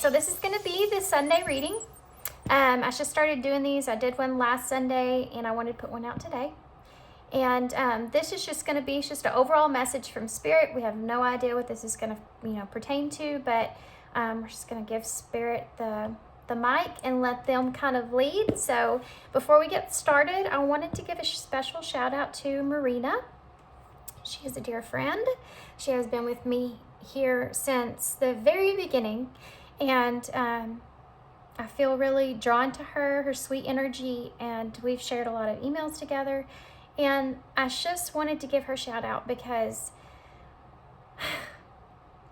So this is going to be the Sunday reading. I just started doing these. I did one last Sunday, and I wanted to put one out today. And this is just going to be just an overall message from Spirit. We have no idea what this is going to, pertain to, but we're just going to give Spirit the mic and let them kind of lead. So before we get started, I wanted to give a special shout out to Marina. She is a dear friend. She has been with me here since the very beginning, and I feel really drawn to her sweet energy, and we've shared a lot of emails together. And I just wanted to give her a shout out because,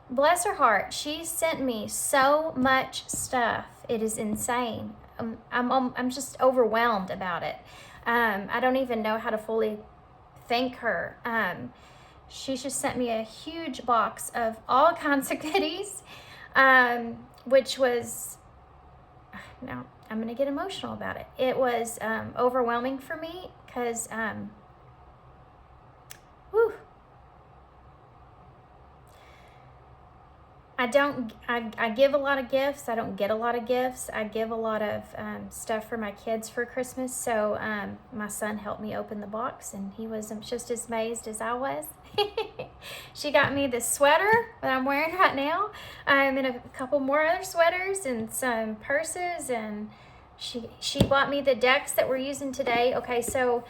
bless her heart, she sent me so much stuff. It is insane. I'm just overwhelmed about it. I don't even know how to fully thank her. She's just sent me a huge box of all kinds of goodies, which was, now I'm going to get emotional about it. It was overwhelming for me because, I give a lot of gifts. I don't get a lot of gifts. I give a lot of stuff for my kids for Christmas. So my son helped me open the box, and he was just as amazed as I was. She got me this sweater that I'm wearing right now, and a couple more other sweaters and some purses, and she bought me the decks that we're using today. Okay, so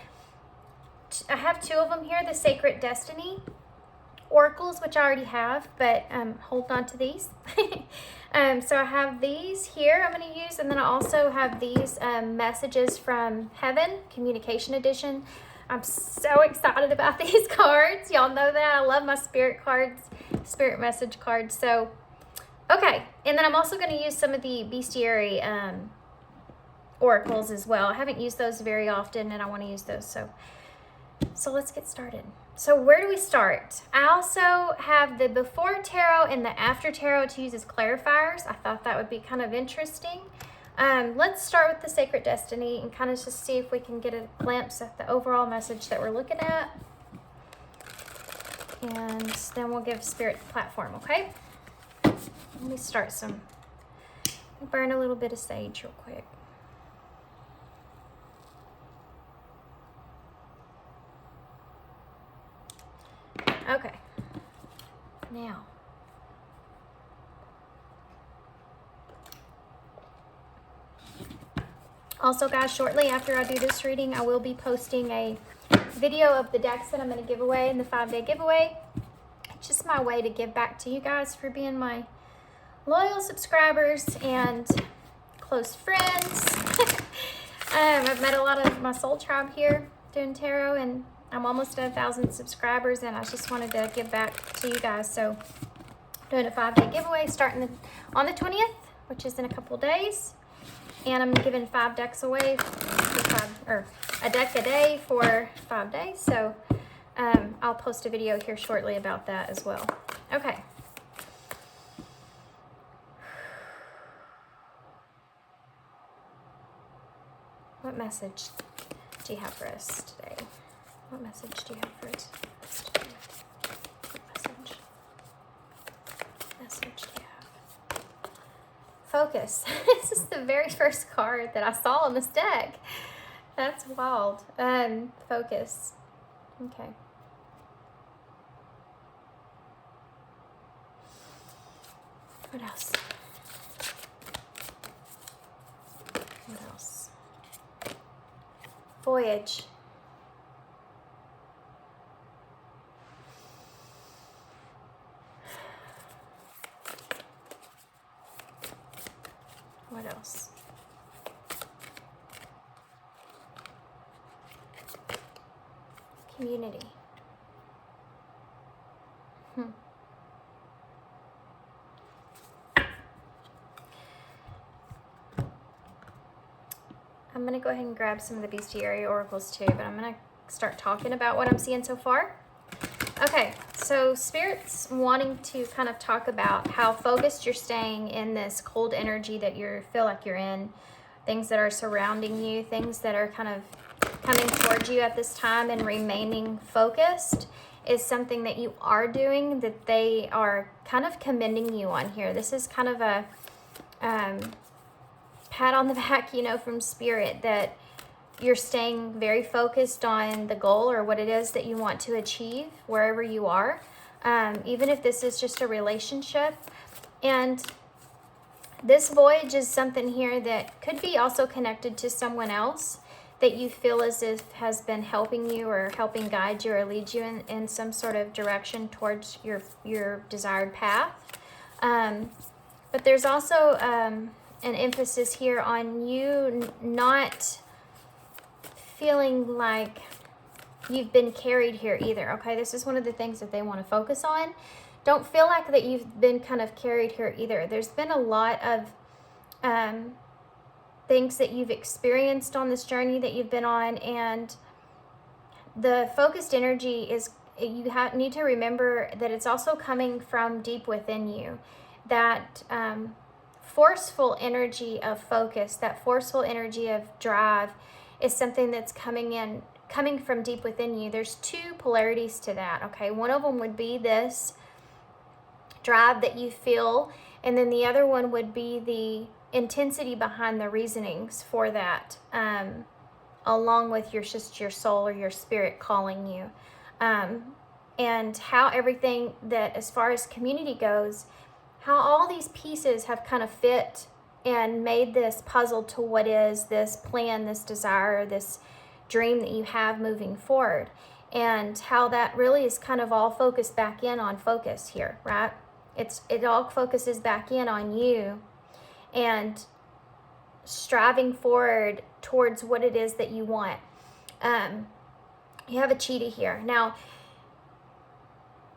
I have two of them here, the Sacred Destiny Oracles, which I already have, but hold on to these. So I have these here I'm going to use, and then I also have these Messages from Heaven Communication Edition. I'm so excited about these cards. Y'all know that I love my spirit cards, spirit message cards. So okay, and then I'm also going to use some of the bestiary oracles as well. I haven't used those very often, and I want to use those. So let's get started. So where do we start? I also have the before tarot and the after tarot to use as clarifiers. I thought that would be kind of interesting. Let's start with the Sacred Destiny and kind of just see if we can get a glimpse at the overall message that we're looking at. And then we'll give Spirit the platform, okay? Let me start burn a little bit of sage real quick. Okay, now, also guys, shortly after I do this reading, I will be posting a video of the decks that I'm going to give away in the 5-day giveaway. It's just my way to give back to you guys for being my loyal subscribers and close friends. I've met a lot of my soul tribe here doing tarot, and I'm almost at 1,000 subscribers, and I just wanted to give back to you guys. So doing a 5-day giveaway starting on the 20th, which is in a couple days. And I'm giving 5 decks away, a deck a day for 5 days. So I'll post a video here shortly about that as well. Okay. What message do you have for us today? What message do you have for us today? What message do you have? Focus. This is the very first card that I saw on this deck. That's wild. Focus. Okay. What else? What else? Voyage. What else? Community. I'm going to go ahead and grab some of the bestiary oracles too, but I'm going to start talking about what I'm seeing so far. Okay, so Spirit's wanting to kind of talk about how focused you're staying in this cold energy that you feel like you're in, things that are surrounding you, things that are kind of coming towards you at this time, and remaining focused is something that you are doing, that they are kind of commending you on here. This is kind of a pat on the back, you know, from Spirit, that you're staying very focused on the goal or what it is that you want to achieve wherever you are, even if this is just a relationship. And this voyage is something here that could be also connected to someone else that you feel as if has been helping you or helping guide you or lead you in some sort of direction towards your desired path. But there's also an emphasis here on you not feeling like you've been carried here either, okay? This is one of the things that they want to focus on. Don't feel like that you've been kind of carried here either. There's been a lot of things that you've experienced on this journey that you've been on, and the focused energy is, you need to remember that it's also coming from deep within you. That forceful energy of focus, that forceful energy of drive is something that's coming from deep within you. There's two polarities to that, okay? One of them would be this drive that you feel, and then the other one would be the intensity behind the reasonings for that, along with your soul or your spirit calling you, and how everything that, as far as community goes, how all these pieces have kind of fit and made this puzzle to what is this plan, this desire, this dream that you have moving forward, and how that really is kind of all focused back in on focus here, right? It all focuses back in on you and striving forward towards what it is that you want. You have a cheetah here. Now,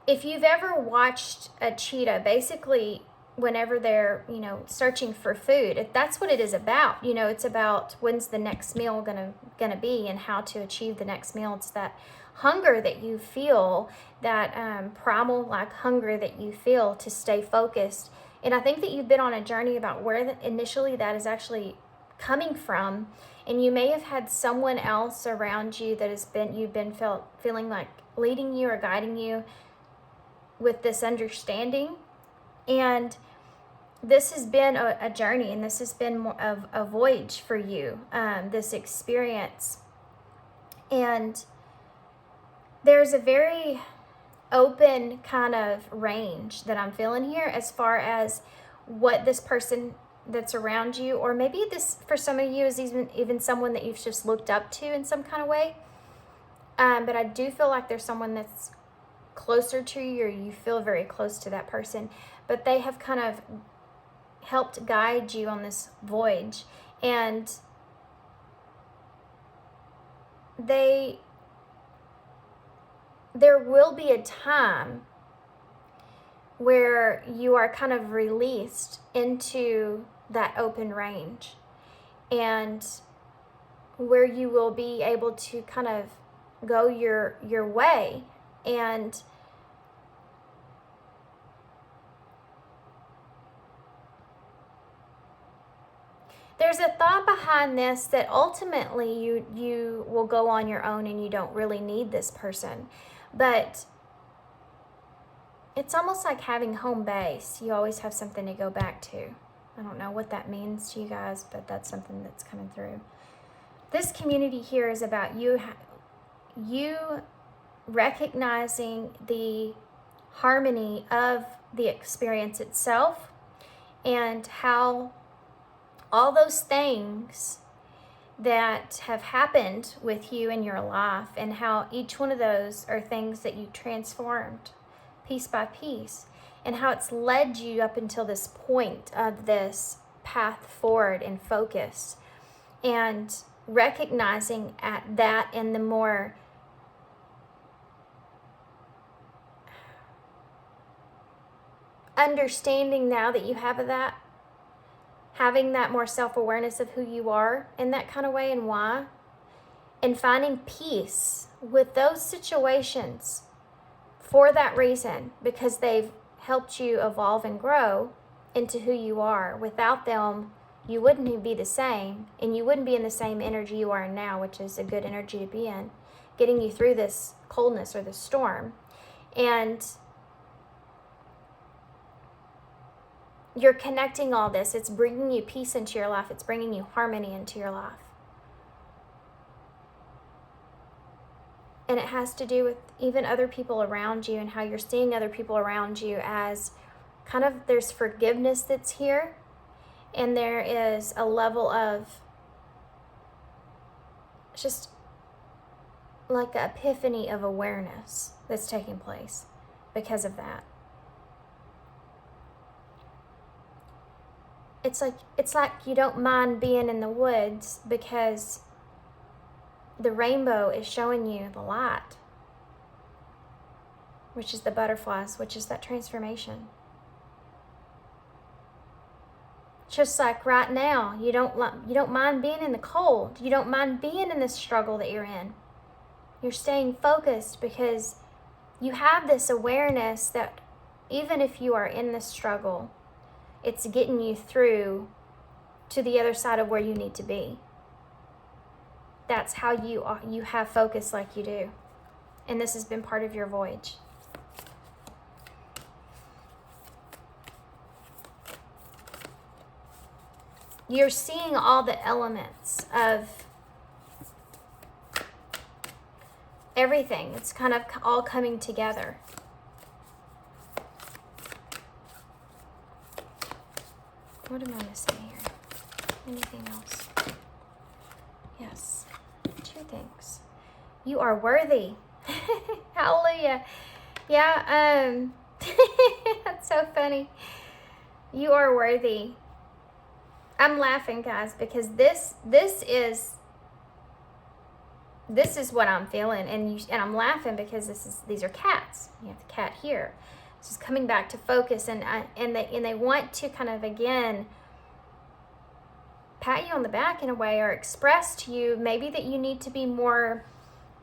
if you've ever watched a cheetah, basically whenever they're, searching for food, that's what it is about. It's about when's the next meal gonna be and how to achieve the next meal. It's that hunger that you feel, that primal like hunger that you feel to stay focused. And I think that you've been on a journey about where initially that is actually coming from, and you may have had someone else around you that you've been feeling like leading you or guiding you with this understanding. And this has been a journey, and this has been more of a voyage for you, this experience. And there's a very open kind of range that I'm feeling here as far as what this person that's around you, or maybe this for some of you is even someone that you've just looked up to in some kind of way. But I do feel like there's someone that's closer to you, or you feel very close to that person, but they have kind of helped guide you on this voyage. And there will be a time where you are kind of released into that open range, and where you will be able to kind of go your way. And there's a thought behind this that ultimately you will go on your own and you don't really need this person. But it's almost like having home base. You always have something to go back to. I don't know what that means to you guys, but that's something that's coming through. This community here is about you recognizing the harmony of the experience itself, and how all those things that have happened with you in your life, and how each one of those are things that you transformed piece by piece, and how it's led you up until this point of this path forward and focus, and recognizing at that in the more understanding now that you have of that, having that more self-awareness of who you are in that kind of way and why, and finding peace with those situations for that reason, because they've helped you evolve and grow into who you are. Without them, you wouldn't be the same, and you wouldn't be in the same energy you are in now, which is a good energy to be in, getting you through this coldness or this storm. And you're connecting all this. It's bringing you peace into your life. It's bringing you harmony into your life. And it has to do with even other people around you and how you're seeing other people around you as kind of, there's forgiveness that's here, and there is a level of just like an epiphany of awareness that's taking place because of that. It's like you don't mind being in the woods because the rainbow is showing you the light, which is the butterflies, which is that transformation. Just like right now, you don't mind being in the cold. You don't mind being in the struggle that you're in. You're staying focused because you have this awareness that even if you are in the struggle, it's getting you through to the other side of where you need to be. That's how you have focus like you do. And this has been part of your voyage. You're seeing all the elements of everything. It's kind of all coming together. What am I missing here? Anything else? Yes. 2 things. You are worthy. Hallelujah. Yeah, that's so funny. You are worthy. I'm laughing, guys, because this is what I'm feeling, and I'm laughing because these are cats. You have the cat here. This is coming back to focus, and they want to kind of again pat you on the back in a way, or express to you maybe that you need to be more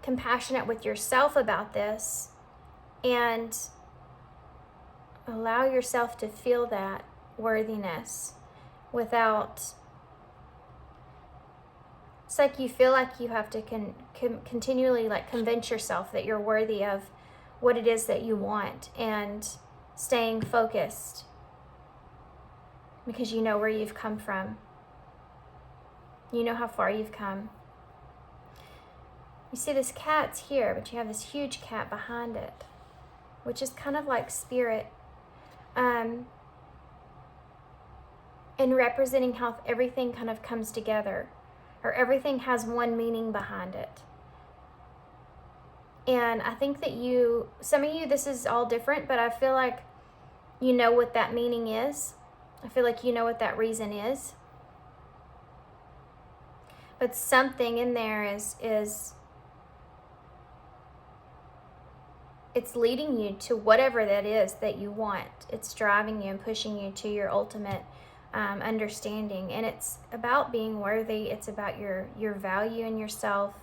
compassionate with yourself about this, and allow yourself to feel that worthiness without. It's like you feel like you have to continually like convince yourself that you're worthy of what it is that you want, and staying focused because you know where you've come from. You know how far you've come. You see this cat's here, but you have this huge cat behind it, which is kind of like spirit, and representing how everything kind of comes together, or everything has one meaning behind it. And I think that some of you, this is all different, but I feel like you know what that meaning is. I feel like you know what that reason is. But something in there is it's leading you to whatever that is that you want. It's driving you and pushing you to your ultimate understanding. And it's about being worthy. It's about your value in yourself.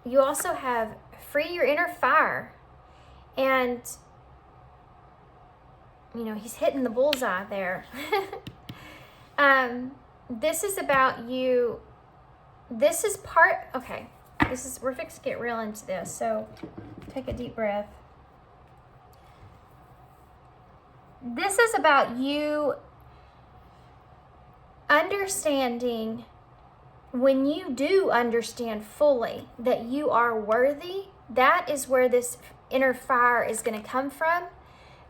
You also have free your inner fire. And, he's hitting the bullseye there. This is about you. This is part, okay. We're fixing to get real into this. So take a deep breath. This is about you understanding, when you do understand fully that you are worthy, that is where this inner fire is going to come from.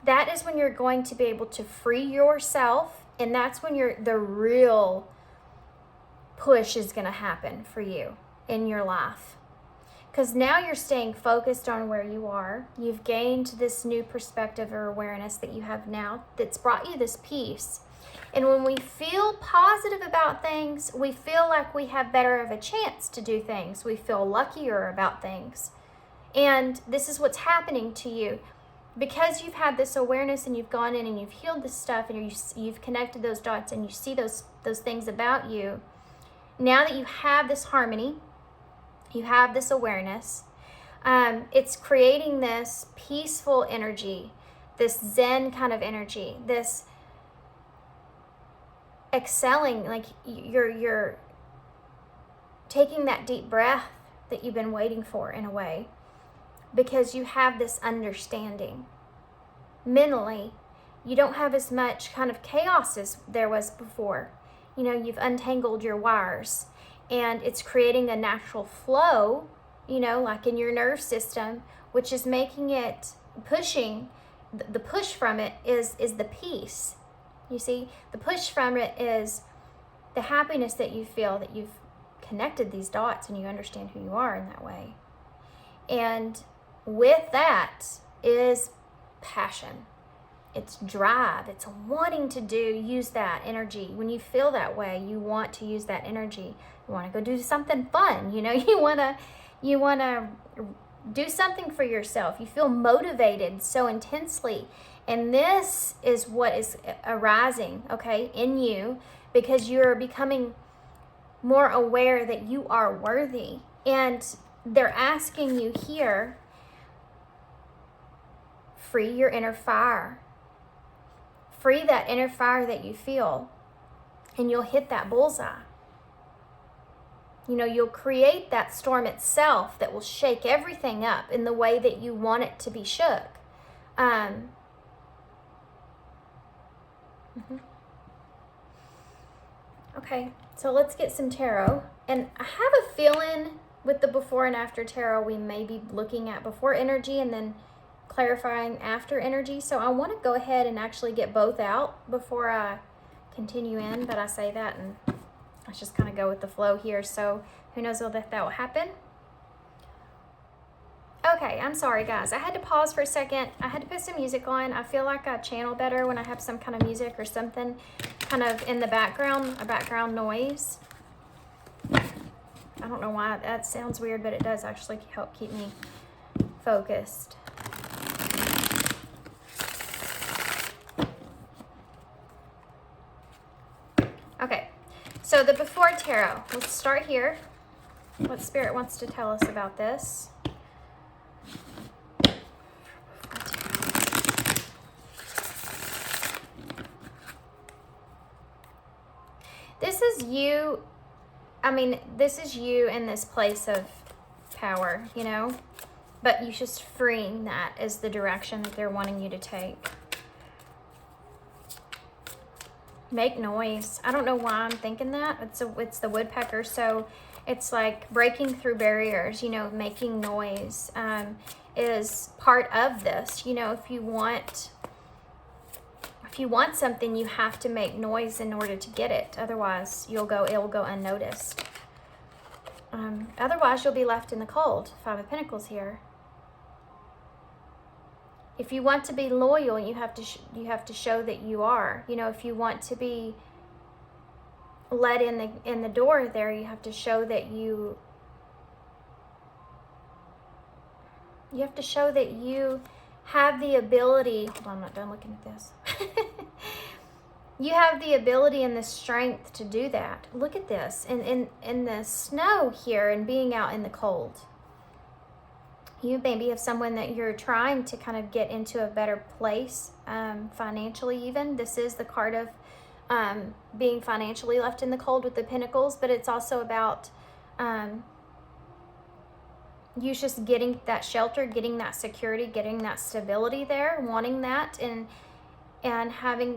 That is when you're going to be able to free yourself, and that's when the real push is going to happen for you in your life. Because now you're staying focused on where you are. You've gained this new perspective or awareness that you have now that's brought you this peace. And when we feel positive about things, we feel like we have better of a chance to do things. We feel luckier about things. And this is what's happening to you. Because you've had this awareness and you've gone in and you've healed this stuff and you've connected those dots and you see those things about you, now that you have this harmony, you have this awareness, it's creating this peaceful energy, this Zen kind of energy, this excelling, like you're taking that deep breath that you've been waiting for in a way, because you have this understanding mentally you don't have as much kind of chaos as there was before. You know, you've untangled your wires, and it's creating a natural flow, you know, like in your nerve system, which is making it, pushing, the push from it is the peace. You see, the push from it is the happiness that you feel that you've connected these dots and you understand who you are in that way. And with that is passion. It's drive. It's wanting to use that energy. When you feel that way, you want to use that energy. You want to go do something fun. You know, you want to do something for yourself. You feel motivated so intensely. And this is what is arising, okay, in you, because you're becoming more aware that you are worthy. And they're asking you here, free your inner fire. Free that inner fire that you feel, and you'll hit that bullseye. You know, you'll create that storm itself that will shake everything up in the way that you want it to be shook. Okay, so let's get some tarot. And I have a feeling with the before and after tarot, we may be looking at before energy and then clarifying after energy. So I want to go ahead and actually get both out before I continue in, but I say that and let's just kind of go with the flow here. So who knows if that will happen. Okay, I'm sorry guys, I had to pause for a second. I had to put some music on. I feel like I channel better when I have some kind of music or something kind of in the background, a background noise. I don't know why that sounds weird, but it does actually help keep me focused. Okay, so the before tarot, let's start here. What Spirit wants to tell us about this. This is you, I mean, this is you in this place of power, you know, but you're just freeing that as the direction that they're wanting you to take. Make noise. I don't know why I'm thinking that. It's the woodpecker, so it's like breaking through barriers, you know, making noise is part of this. You know, if you want something, you have to make noise in order to get it. Otherwise, it will go unnoticed. Otherwise, you'll be left in the cold. Five of Pentacles here. If you want to be loyal, you have to show that you are. You know, if you want to be let in the door there, you have to show that you have to show that you have the ability. Hold on, I'm not done looking at this. You have the ability and the strength to do that. Look at this, in the snow here and being out in the cold. You maybe have someone that you're trying to kind of get into a better place, financially even. This is the card of being financially left in the cold with the Pentacles, but it's also about you just getting that shelter, getting that security, getting that stability there, wanting that, and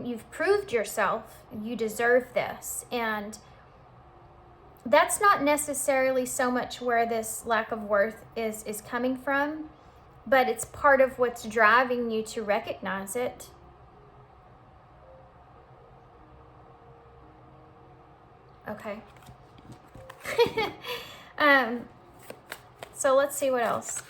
you've proved yourself, you deserve this. And that's not necessarily so much where this lack of worth is coming from, but it's part of what's driving you to recognize it. Okay. So let's see what else.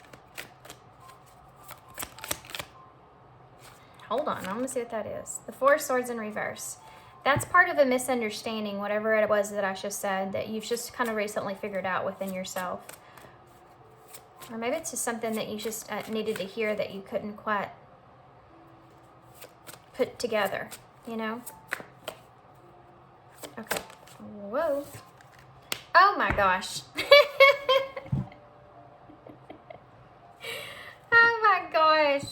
Hold on, I'm gonna see what that is. The Four of Swords in reverse. That's part of a misunderstanding, whatever it was that I just said, that you've just kind of recently figured out within yourself. Or maybe it's just something that you just needed to hear that you couldn't quite put together, you know? Okay. Whoa. Oh my gosh. Oh my gosh.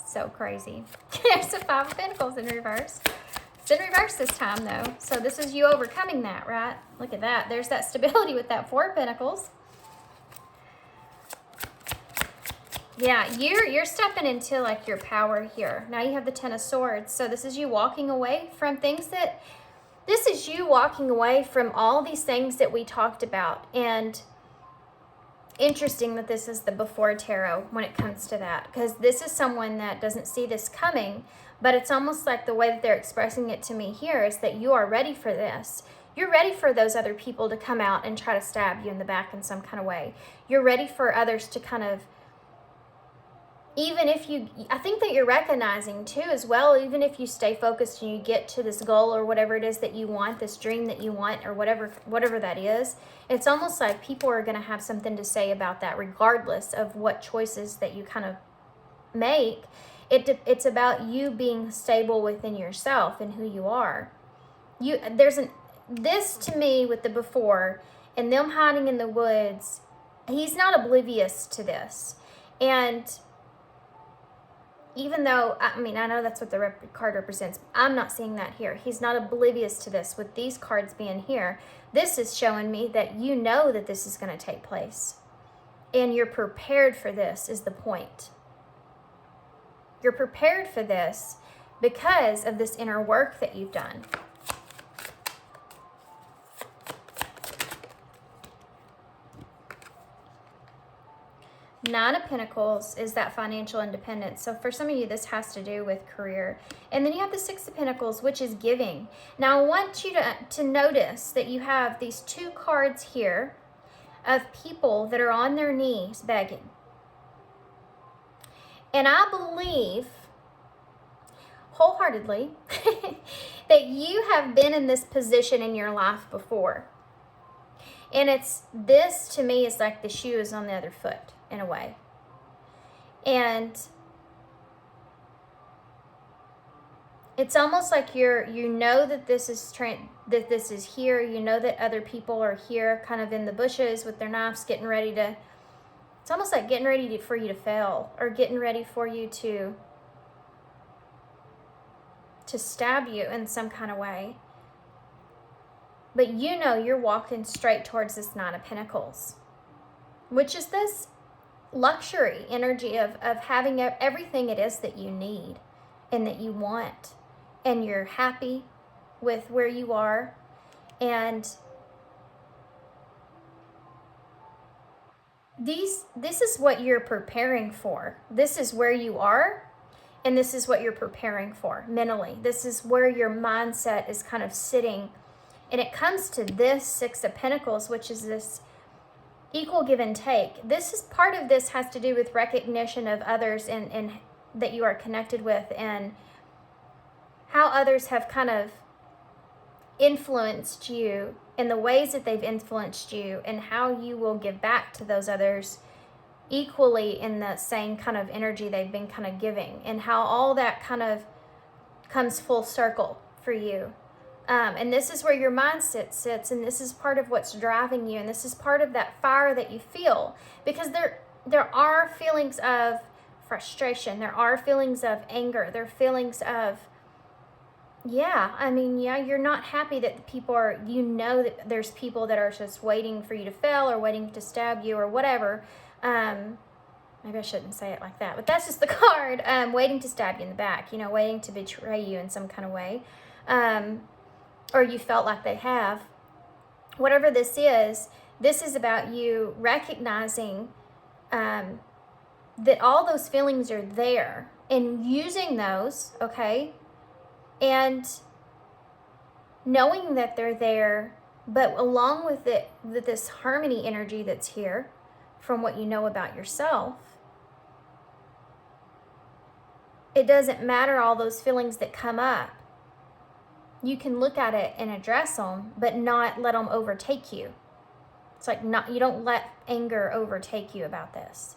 So crazy. There's the Five of Pentacles in reverse. It's in reverse this time though. So this is you overcoming that, right? Look at that. There's that stability with that Four of Pentacles. Yeah, you're stepping into like your power here. Now you have the Ten of Swords. So this is you walking away from things that, this is you walking away from all these things that we talked about. And interesting that this is the before tarot when it comes to that, because this is someone that doesn't see this coming, but it's almost like the way that they're expressing it to me here is that you are ready for this. You're ready for those other people to come out and try to stab you in the back in some kind of way. You're ready for others to kind of, even if you, I think that you're recognizing too as well, even if you stay focused and you get to this goal or whatever it is that you want, this dream that you want, or whatever that is, it's almost like people are going to have something to say about that regardless of what choices that you kind of make. It's about you being stable within yourself and who you are. This to me with the before and them hiding in the woods, he's not oblivious to this. And even though, I mean, I know that's what the card represents, I'm not seeing that here. He's not oblivious to this. With these cards being here, this is showing me that you know that this is going to take place. And you're prepared for this is the point. You're prepared for this because of this inner work that you've done. Nine of Pentacles is that financial independence. So for some of you, this has to do with career. And then you have the Six of Pentacles, which is giving. Now, I want you to notice that you have these two cards here of people that are on their knees begging. And I believe wholeheartedly that you have been in this position in your life before. And this to me is like the shoe is on the other foot in a way. And it's almost like you know that this is here. You know that other people are here kind of in the bushes with their knives getting ready to, it's almost like getting ready for you to fail, or getting ready for you to stab you in some kind of way. But you know you're walking straight towards this Nine of Pentacles, which is this luxury energy of having everything it is that you need and that you want. And you're happy with where you are. And this is what you're preparing for. This is where you are. And this is what you're preparing for mentally. This is where your mindset is kind of sitting. And it comes to this Six of Pentacles, which is this equal give and take. This is part of this has to do with recognition of others and that you are connected with, and how others have kind of influenced you in the ways that they've influenced you, and how you will give back to those others equally in the same kind of energy they've been kind of giving, and how all that kind of comes full circle for you. And this is where your mindset sits, and this is part of what's driving you, and this is part of that fire that you feel, because there are feelings of frustration, there are feelings of anger, there are feelings of, you're not happy that people are, you know that there's people that are just waiting for you to fail, or waiting to stab you, or whatever. Maybe I shouldn't say it like that, but that's just the card, waiting to stab you in the back, waiting to betray you in some kind of way. Or you felt like they have. Whatever this is about you recognizing that all those feelings are there, and using those, okay? And knowing that they're there, but along with it, with this harmony energy that's here from what you know about yourself, it doesn't matter all those feelings that come up. You can look at it and address them, but not let them overtake you. It's like you don't let anger overtake you about this.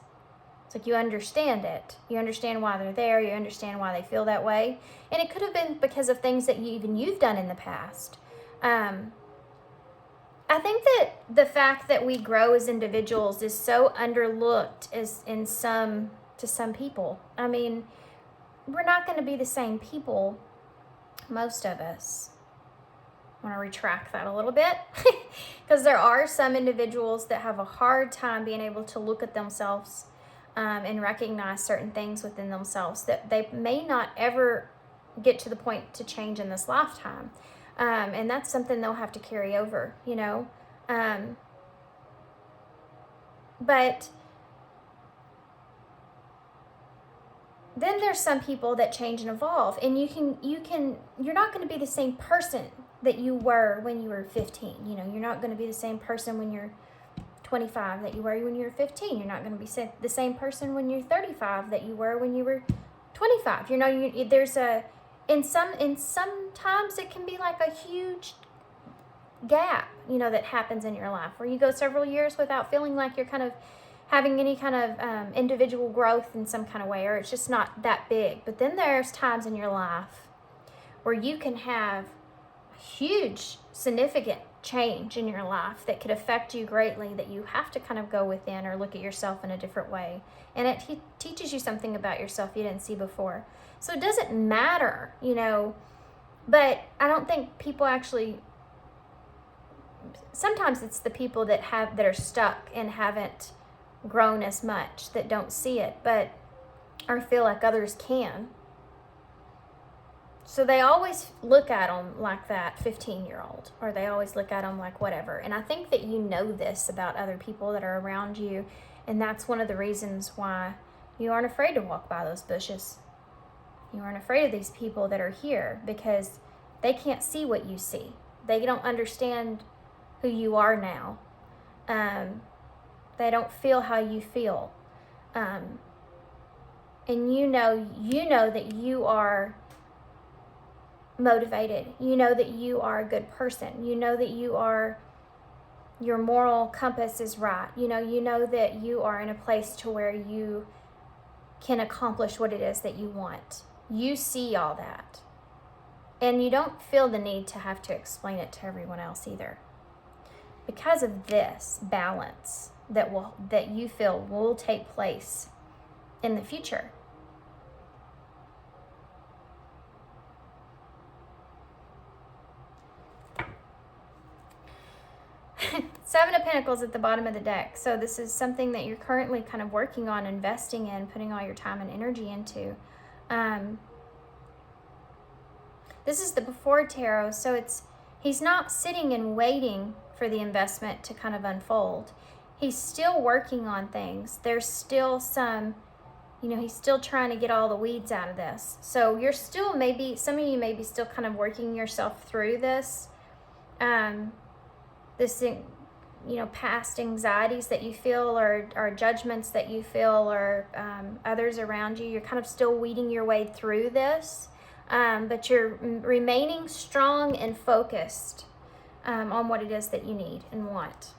It's like you understand it. You understand why they're there. You understand why they feel that way. And it could have been because of things that you've done in the past. I think that the fact that we grow as individuals is so underlooked to some people. I mean, we're not going to be the same people, most of us. I want to retract that a little bit, because there are some individuals that have a hard time being able to look at themselves and recognize certain things within themselves that they may not ever get to the point to change in this lifetime. And that's something they'll have to carry over, you know. But then there's some people that change and evolve, and you're not going to be the same person that you were when you were 15. You know, you're not going to be the same person when you're 25 that you were when you were 15. You're not going to be the same person when you're 35 that you were when you were 25. You know, there's a in some times it can be like a huge gap, you know, that happens in your life where you go several years without feeling like you're kind of having any kind of individual growth in some kind of way, or it's just not that big. But then there's times in your life where you can have a huge, significant change in your life that could affect you greatly, that you have to kind of go within or look at yourself in a different way. And it teaches you something about yourself you didn't see before. So it doesn't matter, you know, but I don't think people actually, sometimes it's the people that are stuck and haven't grown as much that don't see it, but or feel like others can. So they always look at them like that 15-year-old, or they always look at them like whatever. And I think that you know this about other people that are around you, and that's one of the reasons why you aren't afraid to walk by those bushes. You aren't afraid of these people that are here because they can't see what you see. They don't understand who you are now. They don't feel how you feel. And you know that you are motivated. You know that you are a good person. You know that your moral compass is right. You know that you are in a place to where you can accomplish what it is that you want. You see all that. And you don't feel the need to have to explain it to everyone else either. Because of this balance that you feel will take place in the future. Seven of Pentacles at the bottom of the deck. So this is something that you're currently kind of working on, investing in, putting all your time and energy into. This is the Before Tarot, so he's not sitting and waiting for the investment to kind of unfold. He's still working on things. There's still some, he's still trying to get all the weeds out of this. So you're still some of you may be still kind of working yourself through this, past anxieties that you feel or judgments that you feel or others around you. You're kind of still weeding your way through this, but you're remaining strong and focused on what it is that you need and want.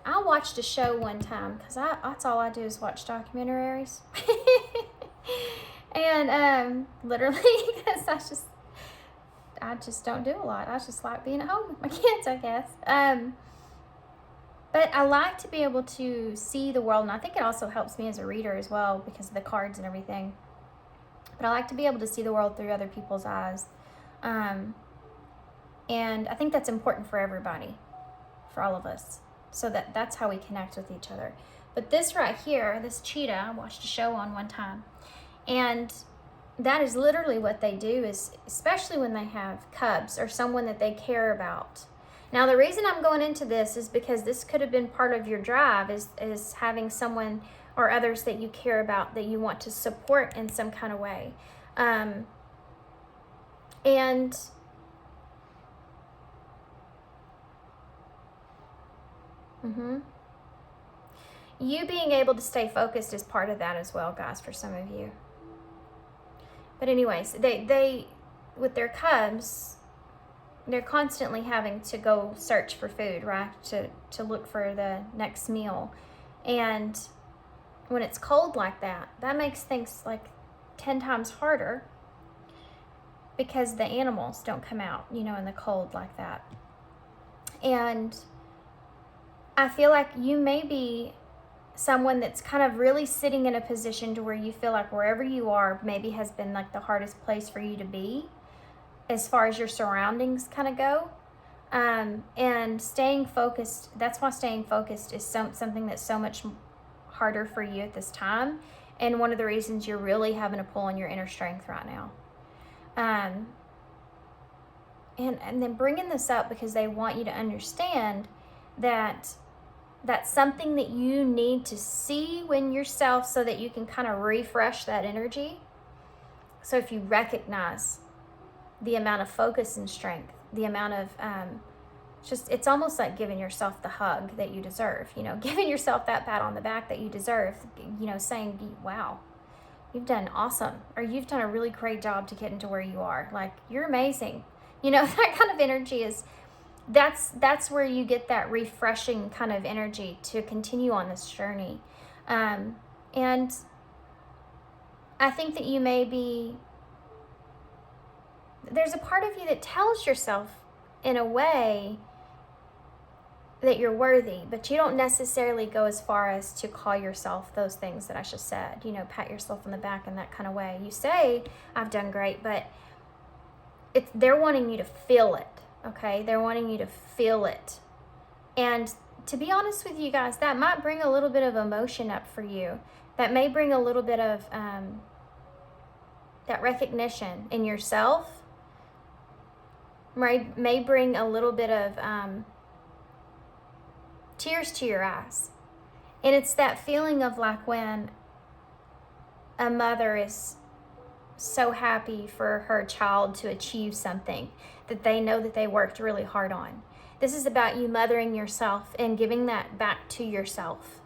I watched a show one time because that's all I do is watch documentaries. And literally, because I just don't do a lot. I just like being at home with my kids, I guess. But I like to be able to see the world, and I think it also helps me as a reader as well because of the cards and everything. But I like to be able to see the world through other people's eyes. And I think that's important for everybody, for all of us. So that's how we connect with each other. But this right here, this cheetah, I watched a show on one time. And that is literally what they do, is especially when they have cubs or someone that they care about. Now, the reason I'm going into this is because this could have been part of your drive, is having someone or others that you care about, that you want to support in some kind of way. And you being able to stay focused is part of that as well, guys, for some of you. But anyways, they with their cubs, they're constantly having to go search for food, right? To look for the next meal. And when it's cold like that, that makes things like 10 times harder because the animals don't come out, in the cold like that. And I feel like you may be someone that's kind of really sitting in a position to where you feel like wherever you are maybe has been like the hardest place for you to be as far as your surroundings kind of go. And staying focused, that's why staying focused is something that's so much harder for you at this time. And one of the reasons you're really having to pull on your inner strength right now. And then bringing this up because they want you to understand that that's something that you need to see when yourself so that you can kind of refresh that energy. So if you recognize the amount of focus and strength, the amount of it's almost like giving yourself the hug that you deserve, giving yourself that pat on the back that you deserve, saying, wow, you've done awesome, or you've done a really great job to get into where you are. Like, you're amazing. That kind of energy that's where you get that refreshing kind of energy to continue on this journey. And I think that there's a part of you that tells yourself in a way that you're worthy, but you don't necessarily go as far as to call yourself those things that I just said, pat yourself on the back in that kind of way. You say, I've done great, but they're wanting you to feel it, okay? They're wanting you to feel it. And to be honest with you guys, that might bring a little bit of emotion up for you. That may bring a little bit of that recognition in yourself. May bring a little bit of tears to your eyes. And it's that feeling of like when a mother is so happy for her child to achieve something that they know that they worked really hard on. This is about you mothering yourself and giving that back to yourself.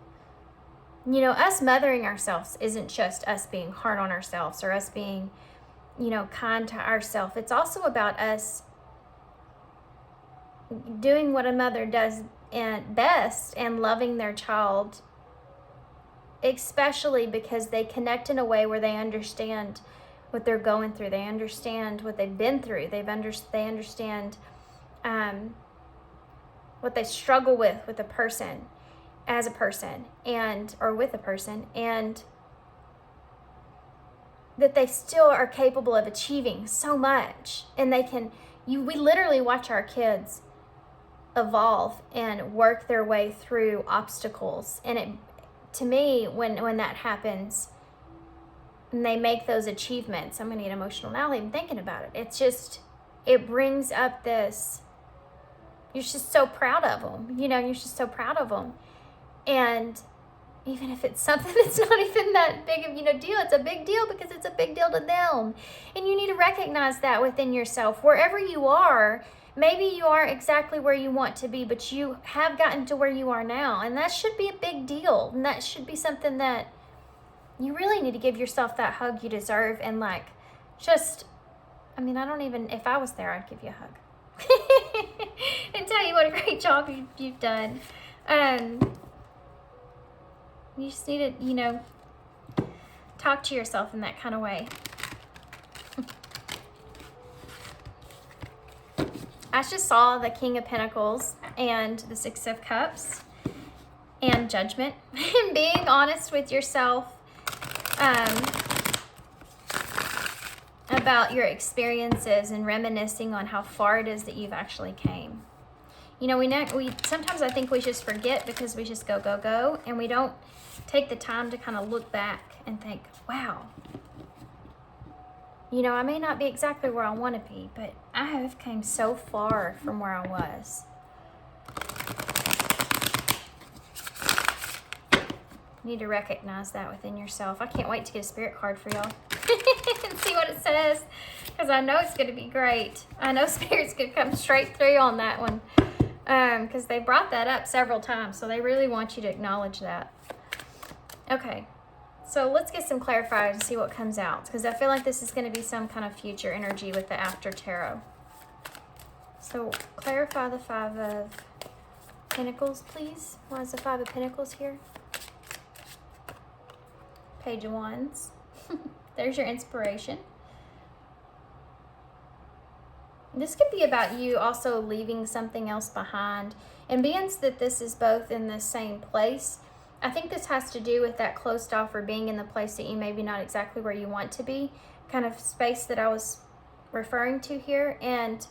Us mothering ourselves isn't just us being hard on ourselves or us being, kind to ourselves. It's also about us doing what a mother does best and loving their child, especially because they connect in a way where they understand what they're going through. They understand what they've been through. They understand what they struggle with a person, as a person, or with a person, and that they still are capable of achieving so much. And we literally watch our kids evolve and work their way through obstacles. And to me, when that happens, and they make those achievements, I'm going to get emotional now even thinking about it. It brings up this, you're just so proud of them. You're just so proud of them. And even if it's something that's not even that big of deal, it's a big deal because it's a big deal to them. And you need to recognize that within yourself. Wherever you are, maybe you aren't exactly where you want to be, but you have gotten to where you are now. And that should be a big deal. And that should be something that you really need to give yourself that hug you deserve. And if I was there, I'd give you a hug. And tell you what a great job you've done. You just need to, talk to yourself in that kind of way. I just saw the King of Pentacles and the Six of Cups and Judgment. And being honest with yourself about your experiences and reminiscing on how far it is that you've actually came. We sometimes I think we just forget because we just go, and we don't take the time to kind of look back and think, wow, I may not be exactly where I want to be, but I have came so far from where I was. You need to recognize that within yourself. I can't wait to get a spirit card for y'all and see what it says, because I know it's going to be great. I know spirit's going to come straight through on that one, because they brought that up several times, so they really want you to acknowledge that. Okay, so let's get some clarifiers and see what comes out, because I feel like this is going to be some kind of future energy with the After Tarot. So clarify the Five of Pentacles, please. Why is the Five of Pentacles here? Page of Wands. There's your inspiration. This could be about you also leaving something else behind. And being that this is both in the same place, I think this has to do with that closed off or being in the place that you maybe not exactly where you want to be, kind of space that I was referring to here. And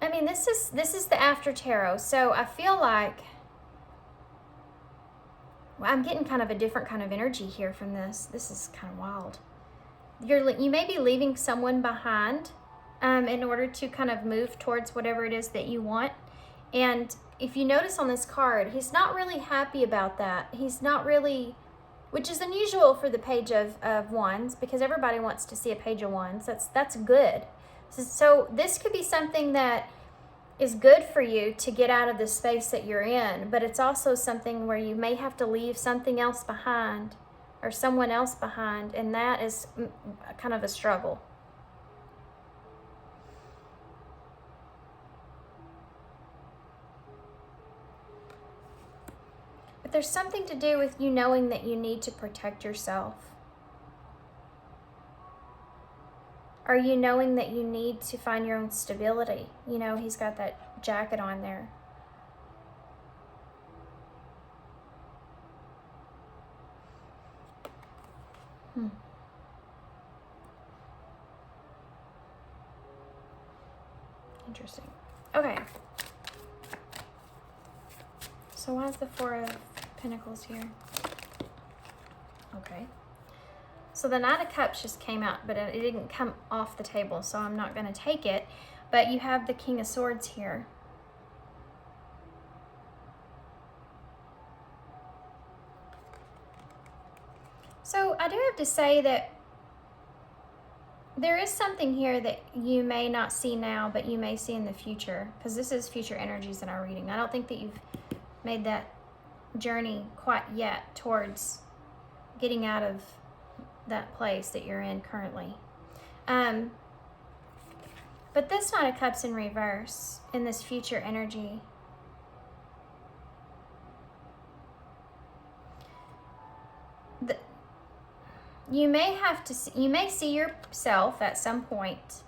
I mean, this is the after tarot. So I feel like, well, I'm getting kind of a different kind of energy here from this. This is kind of wild. You may be leaving someone behind in order to kind of move towards whatever it is that you want. And if you notice on this card, he's not really happy about that. He's not really, which is unusual for the Page of Wands, because everybody wants to see a Page of Wands. That's good. So this could be something that is good for you to get out of the space that you're in, but it's also something where you may have to leave something else behind or someone else behind, and that is kind of a struggle. But there's something to do with you knowing that you need to protect yourself. Are you knowing that you need to find your own stability? You know, he's got that jacket on there. Interesting. Okay. So why is the Four of Pentacles here? Okay. So the Knight of Cups just came out, but it didn't come off the table, so I'm not going to take it. But you have the King of Swords here. So I do have to say that there is something here that you may not see now, but you may see in the future, because this is future energies in our reading. I don't think that you've made that journey quite yet towards getting out of that place that you're in currently. But this Knight of Cups in reverse, in this future energy, you may see yourself at some point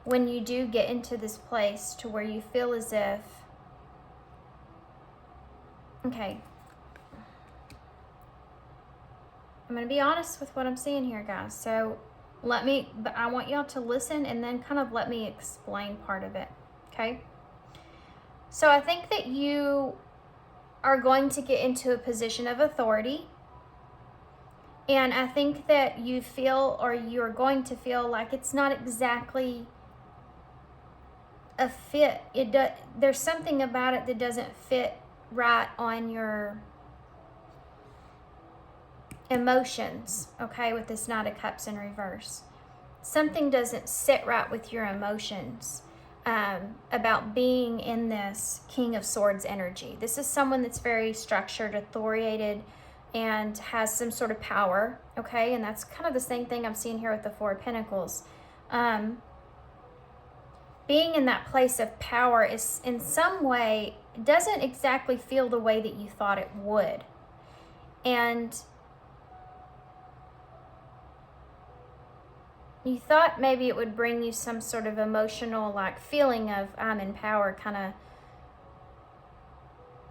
when you do get into this place to where you feel as if, okay, I'm going to be honest with what I'm seeing here, guys. So I want y'all to listen and then kind of let me explain part of it, okay? So I think that you are going to get into a position of authority. And I think that you feel, or you're going to feel like it's not exactly a fit. There's something about it that doesn't fit right on your emotions, okay, with this Knight of Cups in reverse. Something doesn't sit right with your emotions about being in this King of Swords energy. This is someone that's very structured, authoritated, and has some sort of power, okay? And that's kind of the same thing I'm seeing here with the Four of Pentacles. Being in that place of power is in some way, doesn't exactly feel the way that you thought it would. And you thought maybe it would bring you some sort of emotional like feeling of I'm in power, kind of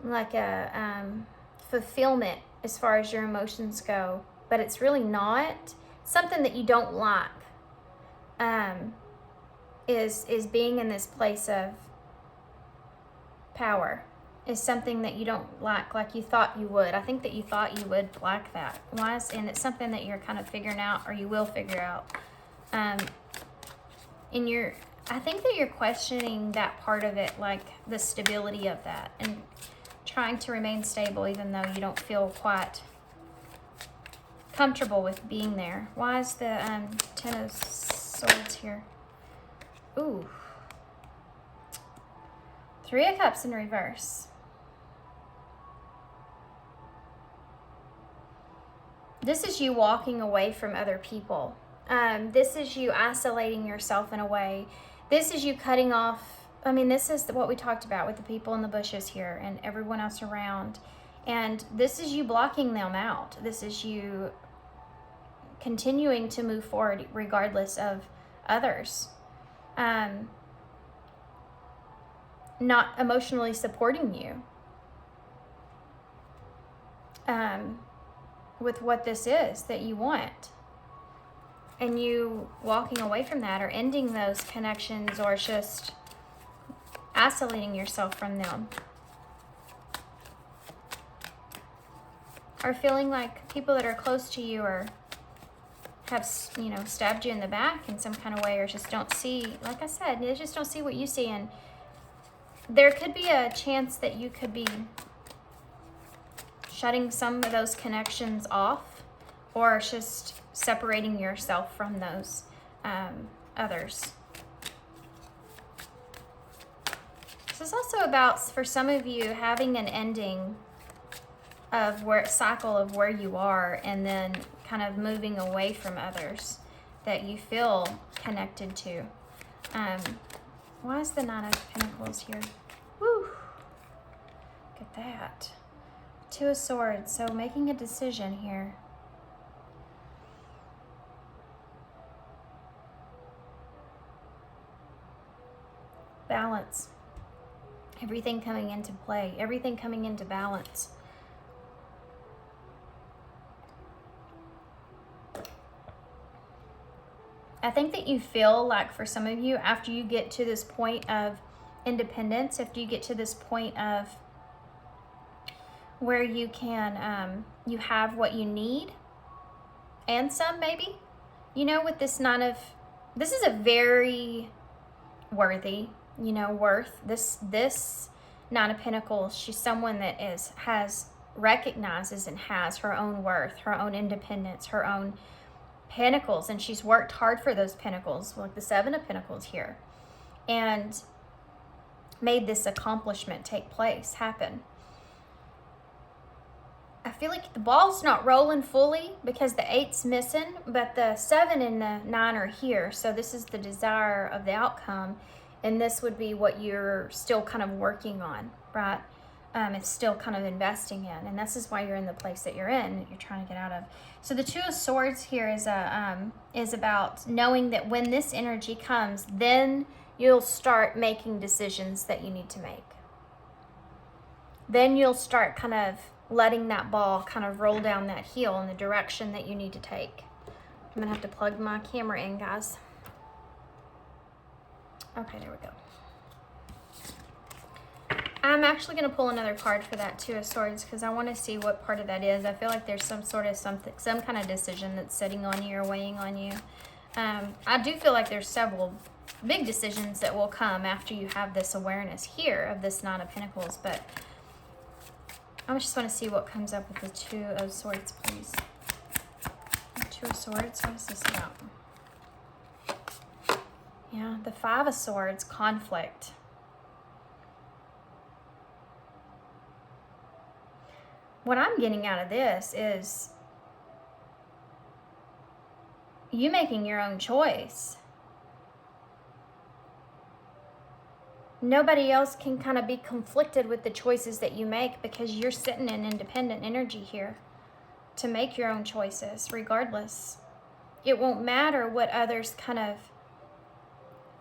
like a fulfillment as far as your emotions go, but it's really not. Something that you don't like is being in this place of power is something that you don't like you thought you would. I think that you thought you would like that. And it's something that you're kind of figuring out, or you will figure out. I think that you're questioning that part of it, like the stability of that, and trying to remain stable even though you don't feel quite comfortable with being there. Why is the Ten of Swords here? Ooh. Three of Cups in reverse. This is you walking away from other people. This is you isolating yourself in a way. This is you cutting off. I mean, this is what we talked about with the people in the bushes here and everyone else around. And this is you blocking them out. This is you continuing to move forward regardless of others. Not emotionally supporting you with what this is that you want. And you walking away from that, or ending those connections, or just isolating yourself from them. Or feeling like people that are close to you have, you know, stabbed you in the back in some kind of way, or just don't see, like I said, they just don't see what you see. And there could be a chance that you could be shutting some of those connections off, or just separating yourself from those others. This is also about, for some of you, having an ending of cycle of where you are, and then kind of moving away from others that you feel connected to. Why is the Nine of Pentacles here? Woo! Look at that. Two of Swords. So making a decision here. Balance. Everything coming into play. Everything coming into balance. I think that you feel like, for some of you, after you get to this point of independence, after you get to this point of where you can, you have what you need, and some maybe, you know, with this this is a very worthy, you know, worth. This Nine of Pentacles, she's someone that recognizes and has her own worth, her own independence, her own pentacles, and she's worked hard for those pentacles, like the Seven of Pentacles here, and made this accomplishment happen. I feel like the ball's not rolling fully because the 8's missing, but the 7 and the 9 are here, so this is the desire of the outcome, and this would be what you're still kind of working on, right? It's still kind of investing in, and this is why you're in the place that you're in, that you're trying to get out of. So the Two of Swords here is about knowing that when this energy comes, then you'll start making decisions that you need to make. Then you'll start kind of letting that ball kind of roll down that hill in the direction that you need to take. I'm gonna have to plug my camera in, guys. Okay, there we go. I'm actually going to pull another card for that Two of Swords because I want to see what part of that is. I feel like there's some kind of decision that's sitting on you or weighing on you. I do feel like there's several big decisions that will come after you have this awareness here of this Nine of Pentacles, but I just want to see what comes up with the Two of Swords, please. Two of Swords, what is this about? Yeah, the Five of Swords, conflict. What I'm getting out of this is you making your own choice. Nobody else can kind of be conflicted with the choices that you make because you're sitting in independent energy here to make your own choices regardless. It won't matter what others kind of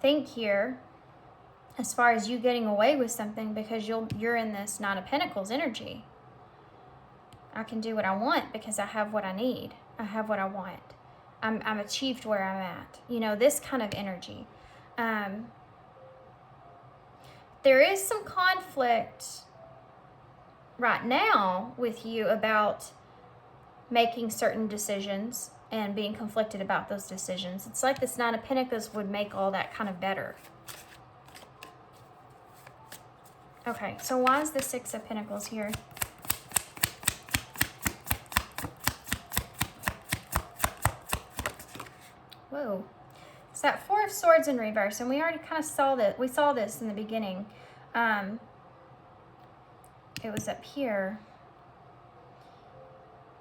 think here as far as you getting away with something because you're in this Nine of Pentacles energy. I can do what I want because I have what I need. I have what I want. I'm achieved where I'm at. You know, this kind of energy. There is some conflict right now with you about making certain decisions and being conflicted about those decisions. It's like this Nine of Pentacles would make all that kind of better. Okay, so why is the Six of Pentacles here? Whoa. It's that Four of Swords in reverse, and we already kind of saw that. We saw this in the beginning. It was up here,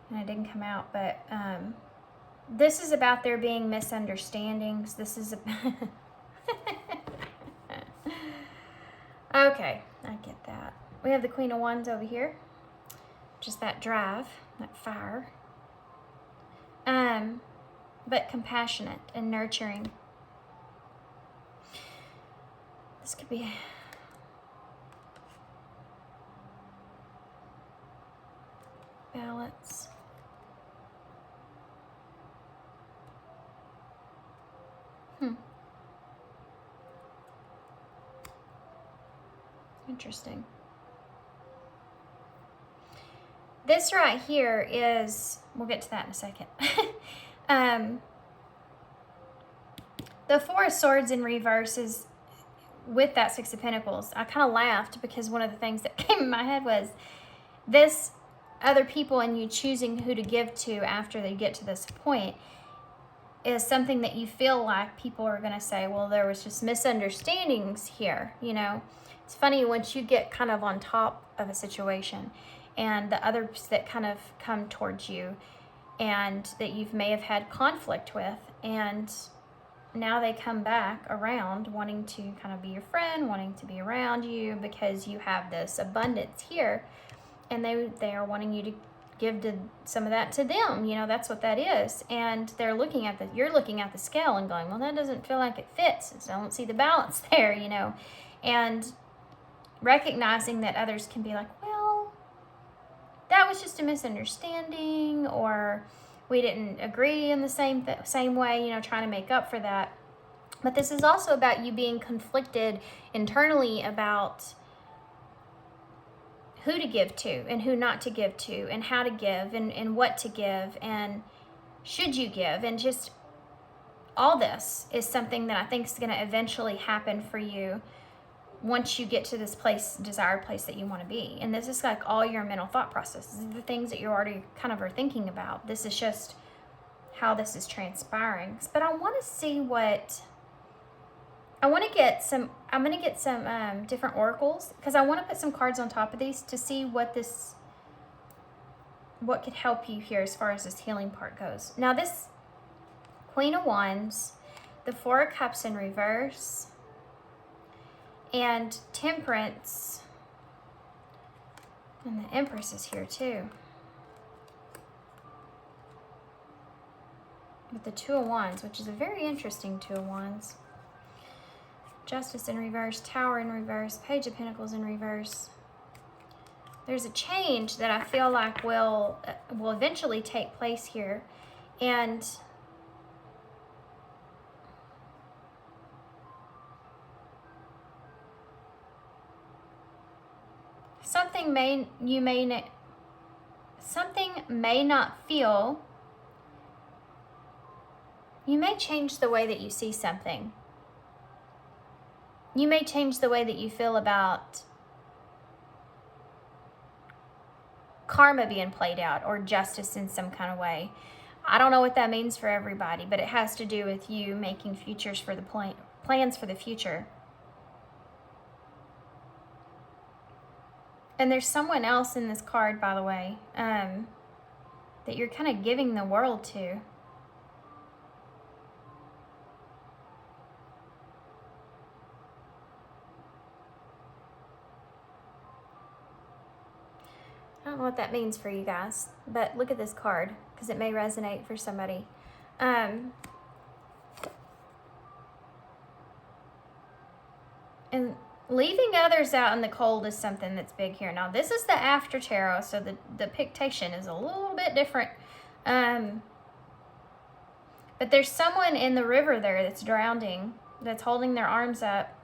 and it didn't come out, but this is about there being misunderstandings. This is okay, I get that. We have the Queen of Wands over here, just that drive, that fire. But compassionate and nurturing. This could be balance. Interesting. This right here is, we'll get to that in a second. The Four of Swords in reverse is with that Six of Pentacles. I kind of laughed because one of the things that came in my head was this other people and you choosing who to give to after they get to this point is something that you feel like people are going to say, well, there was just misunderstandings here. You know, it's funny once you get kind of on top of a situation and the others that kind of come towards you and that you may have had conflict with, and now they come back around wanting to kind of be your friend, wanting to be around you because you have this abundance here, and they are wanting you to give some of that to them. You know, that's what that is. And they're looking at you're looking at the scale and going, well, that doesn't feel like it fits. I don't see the balance there, you know. And recognizing that others can be like, well, that was just a misunderstanding, or we didn't agree in the same way, you know, trying to make up for that. But this is also about you being conflicted internally about who to give to and who not to give to, and how to give and what to give and should you give. And just all this is something that I think is going to eventually happen for you once you get to this place, desired place that you want to be. And this is like all your mental thought processes, the things that you already kind of are thinking about. This is just how this is transpiring. But I want to see what, I'm going to get some different oracles, because I want to put some cards on top of these to see what could help you here as far as this healing part goes. Now this Queen of Wands, the Four of Cups in reverse, and Temperance, and the Empress is here too, with the Two of Wands, which is a very interesting Two of Wands. Justice in reverse, Tower in reverse, Page of Pentacles in reverse. There's a change that I feel like will eventually take place here, and something may not feel. You may change the way that you see something. You may change the way that you feel about karma being played out or justice in some kind of way. I don't know what that means for everybody, but it has to do with you making futures for the plans for the future. And there's someone else in this card, by the way, that you're kind of giving the world to. I don't know what that means for you guys, but look at this card, because it may resonate for somebody. And leaving others out in the cold is something that's big here. Now, this is the after tarot, so the pictation is a little bit different. But there's someone in the river there that's drowning, that's holding their arms up.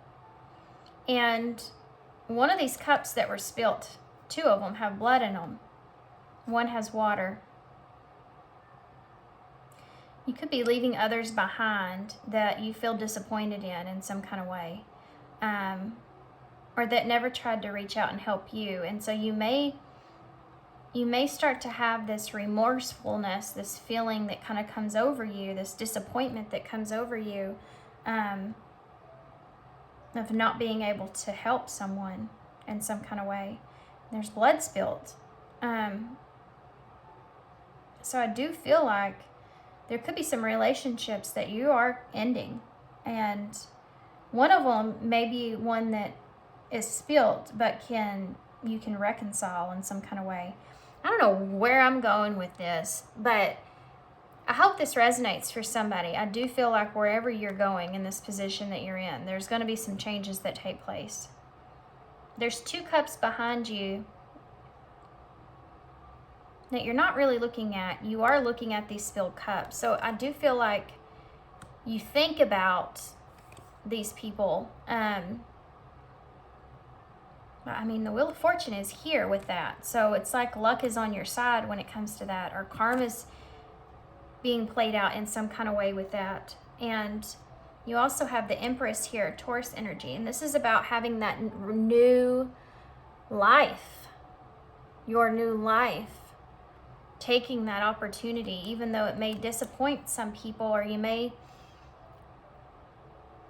And one of these cups that were spilt, two of them have blood in them. One has water. You could be leaving others behind that you feel disappointed in some kind of way. Or that never tried to reach out and help you. And so you may start to have this remorsefulness, this feeling that kind of comes over you, this disappointment that comes over you, of not being able to help someone in some kind of way. There's blood spilled. So I do feel like there could be some relationships that you are ending. And one of them may be one that is spilt, but you can reconcile in some kind of way. I don't know where I'm going with this, but I hope this resonates for somebody. I do feel like wherever you're going in this position that you're in, there's going to be some changes that take place. There's two cups behind you that you're not really looking at. You are looking at these spilled cups. So I do feel like you think about these people I mean, the Wheel of Fortune is here with that. So it's like luck is on your side when it comes to that, or karma's being played out in some kind of way with that. And you also have the Empress here, Taurus energy. And this is about having that new life, your new life, taking that opportunity, even though it may disappoint some people, or you may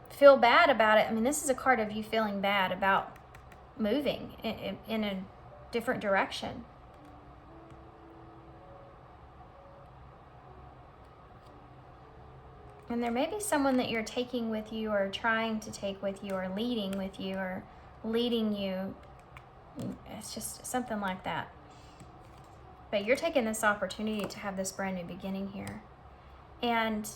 feel bad about it. I mean, this is a card of you feeling bad about moving in a different direction. And there may be someone that you're taking with you, or trying to take with you, or leading with you, or leading you. It's just something like that. But you're taking this opportunity to have this brand new beginning here. And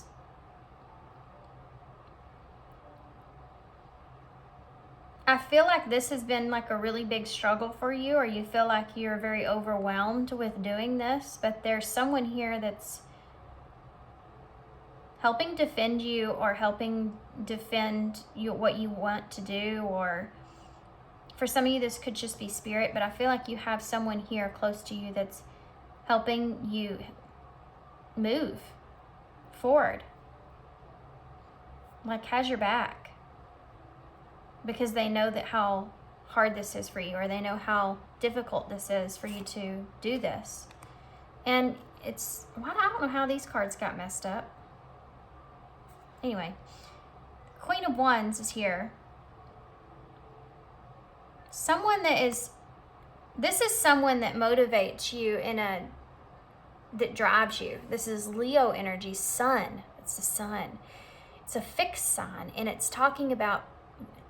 I feel like this has been like a really big struggle for you, or you feel like you're very overwhelmed with doing this, but there's someone here that's helping defend you, or helping defend you, what you want to do. Or for some of you, this could just be spirit, but I feel like you have someone here close to you that's helping you move forward, like has your back, because they know that how hard this is for you, or they know how difficult this is for you to do this. And it's, I don't know how these cards got messed up. Anyway, Queen of Wands is here. Someone that is, this is someone that motivates you that drives you. This is Leo energy, sun. It's the sun. It's a fixed sign, and it's talking about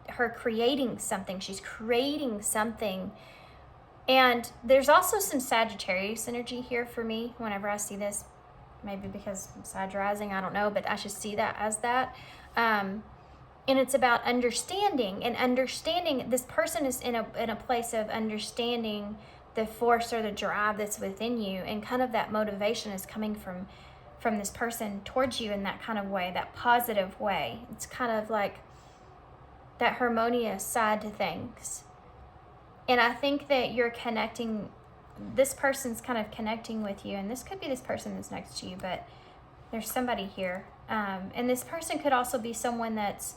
her creating something. She's creating something. And there's also some Sagittarius energy here for me whenever I see this. Maybe because I'm Sag rising, I don't know, but I should see that as that. And it's about understanding, and understanding this person is in a place of understanding the force or the drive that's within you, and kind of that motivation is coming from this person towards you in that kind of way, that positive way. It's kind of like that harmonious side to things. And I think that you're connecting, this person's kind of connecting with you, and this could be this person that's next to you, but there's somebody here. And this person could also be someone that's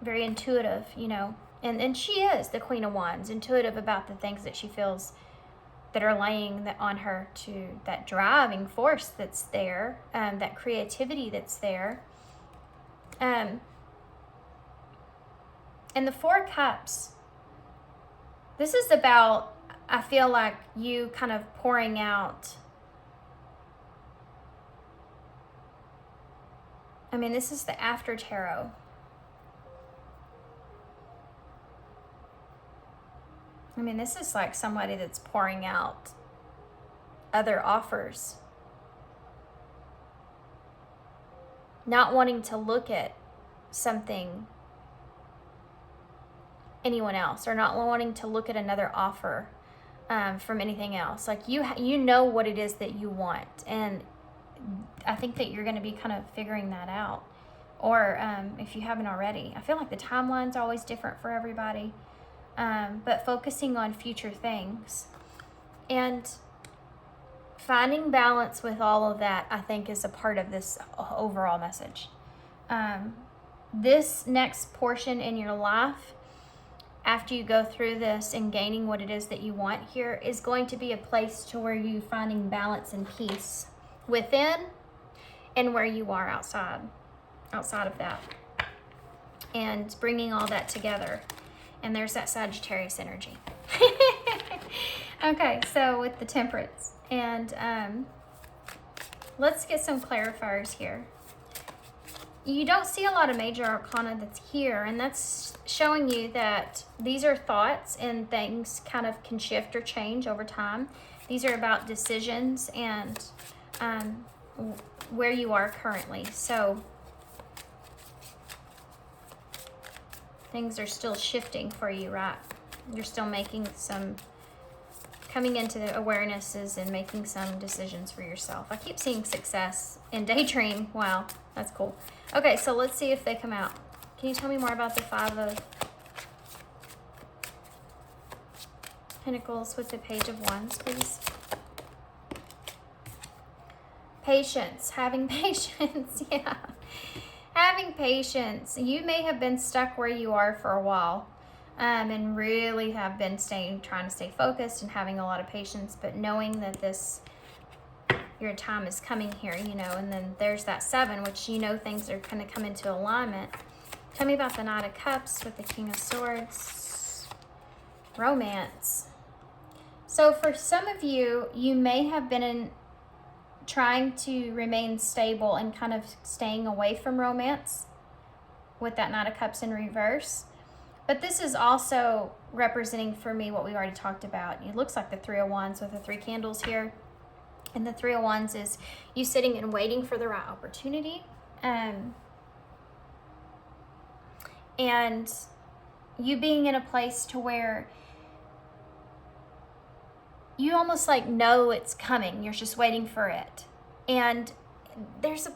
very intuitive, you know, and she is the Queen of Wands, intuitive about the things that she feels that are laying on her, to that driving force that's there, that creativity that's there. And the Four Cups, this is about, I feel like, you kind of pouring out. I mean, this is the After Tarot. I mean, this is like somebody that's pouring out other offers. Not wanting to look at something, anyone else, or not wanting to look at another offer from anything else. Like you know what it is that you want, and I think that you're going to be kind of figuring that out, or if you haven't already. I feel like the timeline's always different for everybody, but focusing on future things and finding balance with all of that, I think, is a part of this overall message. This next portion in your life, after you go through this and gaining what it is that you want here, is going to be a place to where you finding balance and peace within and where you are outside of that, and bringing all that together. And there's that Sagittarius energy. Okay, so with the Temperance, and let's get some clarifiers here. You don't see a lot of major arcana that's here, and that's showing you that these are thoughts, and things kind of can shift or change over time. These are about decisions and where you are currently. So things are still shifting for you, right? You're still making some, coming into the awarenesses and making some decisions for yourself. I keep seeing success and daydream. Wow, that's cool. Okay, so let's see if they come out. Can you tell me more about the Five of Pentacles with the Page of Wands, please. Patience, having patience, yeah. Having patience. You may have been stuck where you are for a while, and really have been trying to stay focused and having a lot of patience, but knowing that your time is coming here, you know. And then there's that 7, which you know things are going to come into alignment. Tell me about the Knight of Cups with the King of Swords. Romance. So for some of you, you may have been trying to remain stable and kind of staying away from romance with that Knight of Cups in reverse. But this is also representing for me what we already talked about. It looks like the 3 of Wands with the 3 candles here. And the 3 of Wands is you sitting and waiting for the right opportunity. And you being in a place to where you almost like know it's coming. You're just waiting for it. And there's a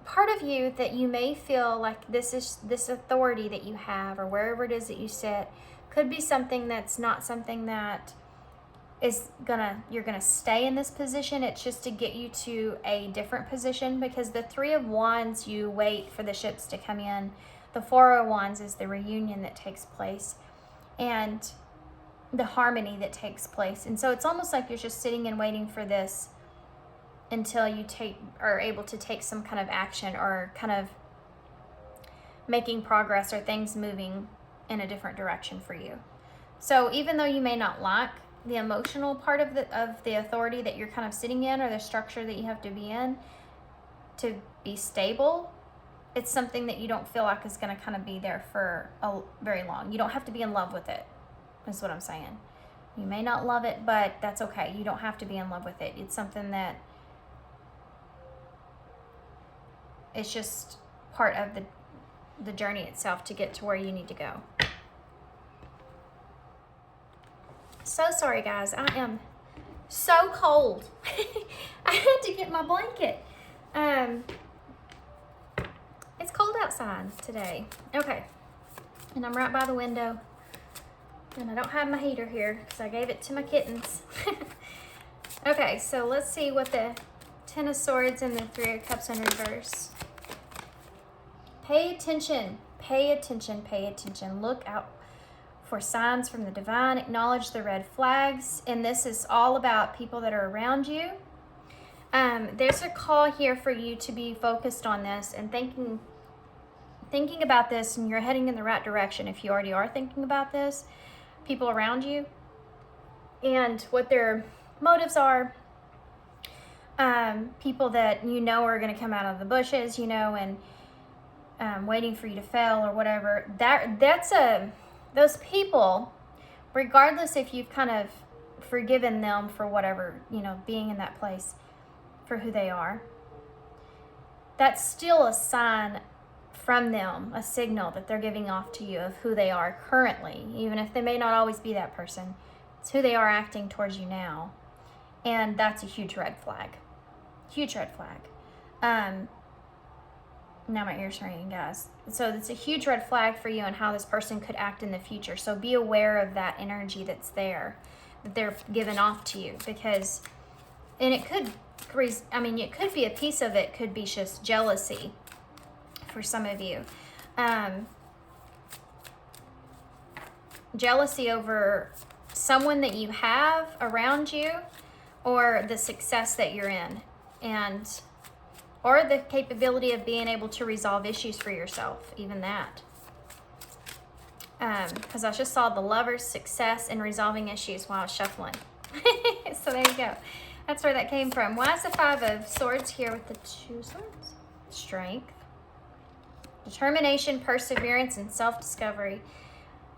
part of you that you may feel like this authority that you have, or wherever it is that you sit, could be something that's not something that you're gonna stay in this position. It's just to get you to a different position, because the 3 of Wands, you wait for the ships to come in. The 4 of Wands is the reunion that takes place and the harmony that takes place. And so it's almost like you're just sitting and waiting for this until you are able to take some kind of action, or kind of making progress, or things moving in a different direction for you. So even though you may not like the emotional part of the authority that you're kind of sitting in, or the structure that you have to be in to be stable, it's something that you don't feel like is going to kind of be there for very long. You don't have to be in love with it, is what I'm saying. You may not love it, but that's okay. You don't have to be in love with it. It's something that it's just part of the journey itself to get to where you need to go. So sorry, guys. I am so cold. I had to get my blanket. It's cold outside today. Okay. And I'm right by the window. And I don't have my heater here because I gave it to my kittens. Okay, so let's see what the 10 of Swords and the 3 of Cups in reverse. Pay attention. Pay attention. Pay attention. Look out for signs from the divine. Acknowledge the red flags. And this is all about people that are around you. There's a call here for you to be focused on this and thinking about this, and you're heading in the right direction if you already are thinking about this. People around you and what their motives are. People that you know are going to come out of the bushes, you know, and waiting for you to fail or whatever. Those people, regardless if you've kind of forgiven them for whatever, you know, being in that place for who they are, that's still a sign from them, a signal that they're giving off to you of who they are currently, even if they may not always be that person. It's who they are acting towards you now. And that's a huge red flag. Huge red flag. Now my ears are ringing, guys. So it's a huge red flag for you and how this person could act in the future. So be aware of that energy that's there, that they're giving off to you, because, and it could, it could be a piece of it, could be just jealousy for some of you. Jealousy over someone that you have around you, or the success that you're in, or the capability of being able to resolve issues for yourself, even that. Because I just saw the Lover's success in resolving issues while I was shuffling. So there you go. That's where that came from. Why is the 5 of Swords here with the 2 swords? Strength, determination, perseverance, and self-discovery.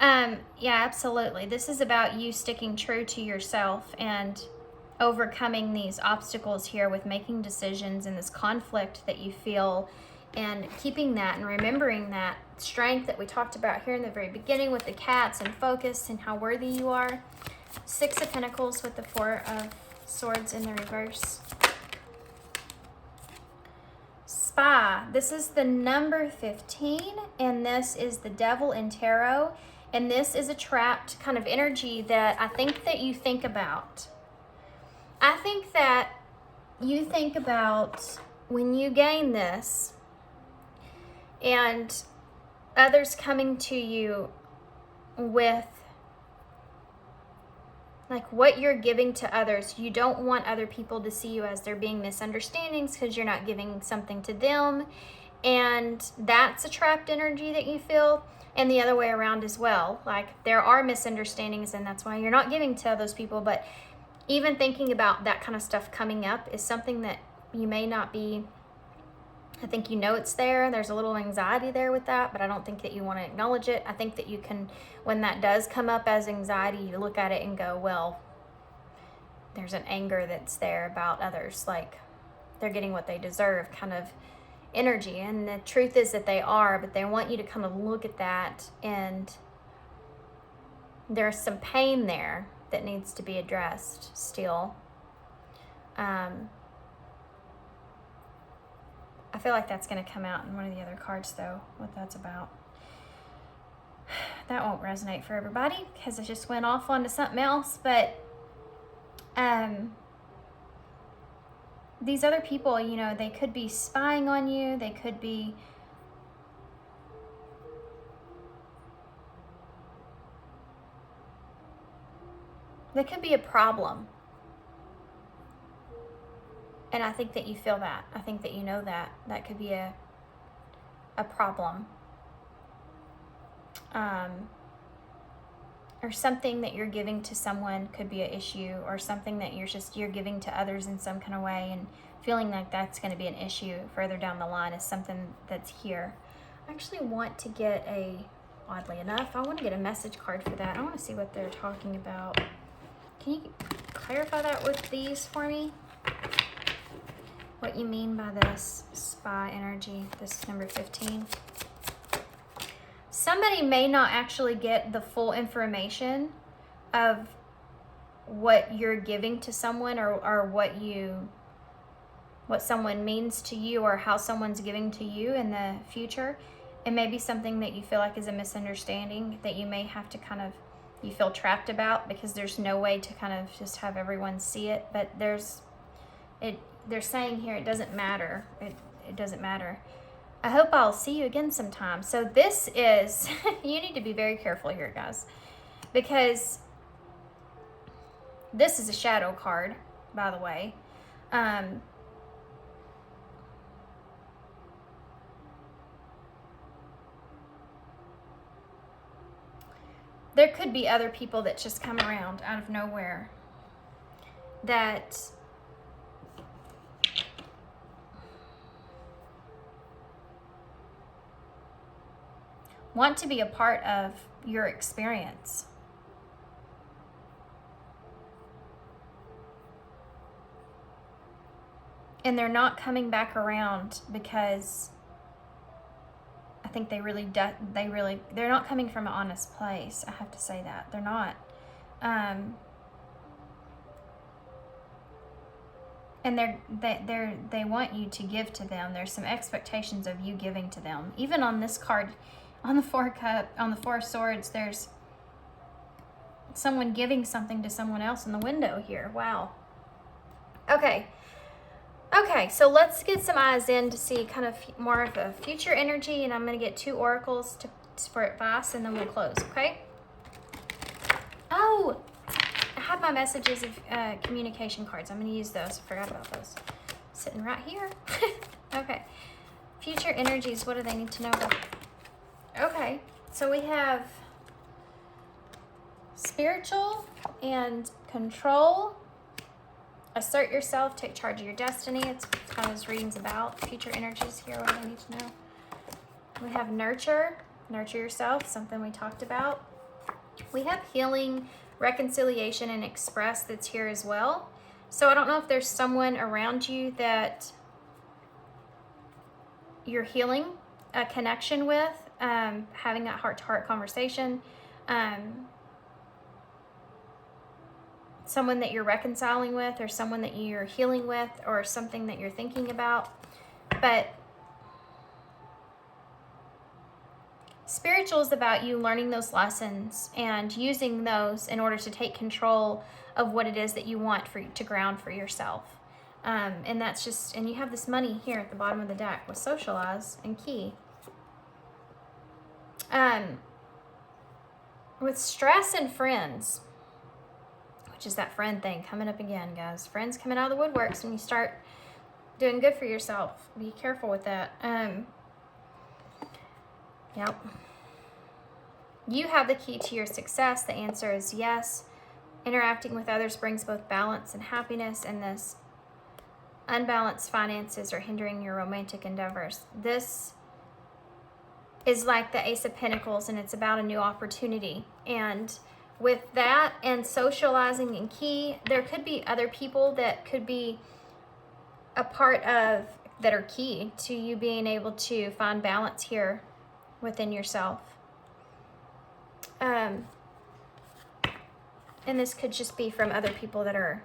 Yeah, absolutely. This is about you sticking true to yourself and overcoming these obstacles here with making decisions and this conflict that you feel, and keeping that and remembering that strength that we talked about here in the very beginning with the cats, and focus and how worthy you are. 6 of Pentacles with the 4 of Swords in the reverse. Spy. This is the number 15, and this is the Devil in Tarot. And this is a trapped kind of energy that I think that you think about. I think that you think about when you gain this and others coming to you with like what you're giving to others. You don't want other people to see you as there being misunderstandings because you're not giving something to them. And that's a trapped energy that you feel. And the other way around as well. Like there are misunderstandings and that's why you're not giving to those people. But even thinking about that kind of stuff coming up is something that you may not be, I think you know it's there. There's a little anxiety there with that, but I don't think that you want to acknowledge it. I think that you can, when that does come up as anxiety, you look at it and go, well, there's an anger that's there about others, like they're getting what they deserve kind of energy. And the truth is that they are, but they want you to kind of look at that, and there's some pain there that needs to be addressed still. I feel like that's going to come out in one of the other cards, though, what that's about. That won't resonate for everybody because I just went off onto something else. But these other people, you know, they could be spying on you. They could be a problem. And I think that you feel that. I think that you know that. That could be a problem. Or something that you're giving to someone could be an issue, or something that you're giving to others in some kind of way and feeling like that's going to be an issue further down the line is something that's here. I actually want to get oddly enough, I want to get a message card for that. I want to see what they're talking about. Can you clarify that with these for me? What you mean by this spy energy, this number 15. Somebody may not actually get the full information of what you're giving to someone, or what someone means to you, or how someone's giving to you in the future. It may be something that you feel like is a misunderstanding that you may have to you feel trapped about, because there's no way to kind of just have everyone see it. But they're saying here it doesn't matter. It doesn't matter. I hope I'll see you again sometime. So this is, you need to be very careful here, guys, because this is a shadow card, by the way. There could be other people that just come around out of nowhere that want to be a part of your experience. And they're not coming back around because I think they're not coming from an honest place. I have to say that. They're not. And they want you to give to them. There's some expectations of you giving to them. Even on this card, on the Four of Swords, there's someone giving something to someone else in the window here. Wow. Okay, so let's get some eyes in to see kind of more of a future energy, and I'm going to get 2 oracles for advice, and then we'll close, okay? Oh, I have my messages of communication cards. I'm going to use those. I forgot about those. Sitting right here. Okay. Future energies, what do they need to know about? Okay, so we have spiritual and control. Assert yourself, take charge of your destiny. It's kind of this reading's about. Future energies here, what do I need to know? We have nurture yourself, something we talked about. We have healing, reconciliation, and express that's here as well. So I don't know if there's someone around you that you're healing a connection with, having that heart-to-heart conversation, someone that you're reconciling with, or someone that you're healing with, or something that you're thinking about. But Spiritual is about you learning those lessons and using those in order to take control of what it is that you want to ground for yourself. And that's just, and you have this money here at the bottom of the deck with socialize and key. With stress and friends, which is that friend thing coming up again, guys. Friends coming out of the woodworks when you start doing good for yourself. Be careful with that. Yep. You have the key to your success. The answer is yes. Interacting with others brings both balance and happiness, and this unbalanced finances are hindering your romantic endeavors. This is like the Ace of Pentacles, and it's about a new opportunity. And with that and socializing and key, there could be other people that could be a part of, that are key to you being able to find balance here within yourself. And this could just be from other people that are,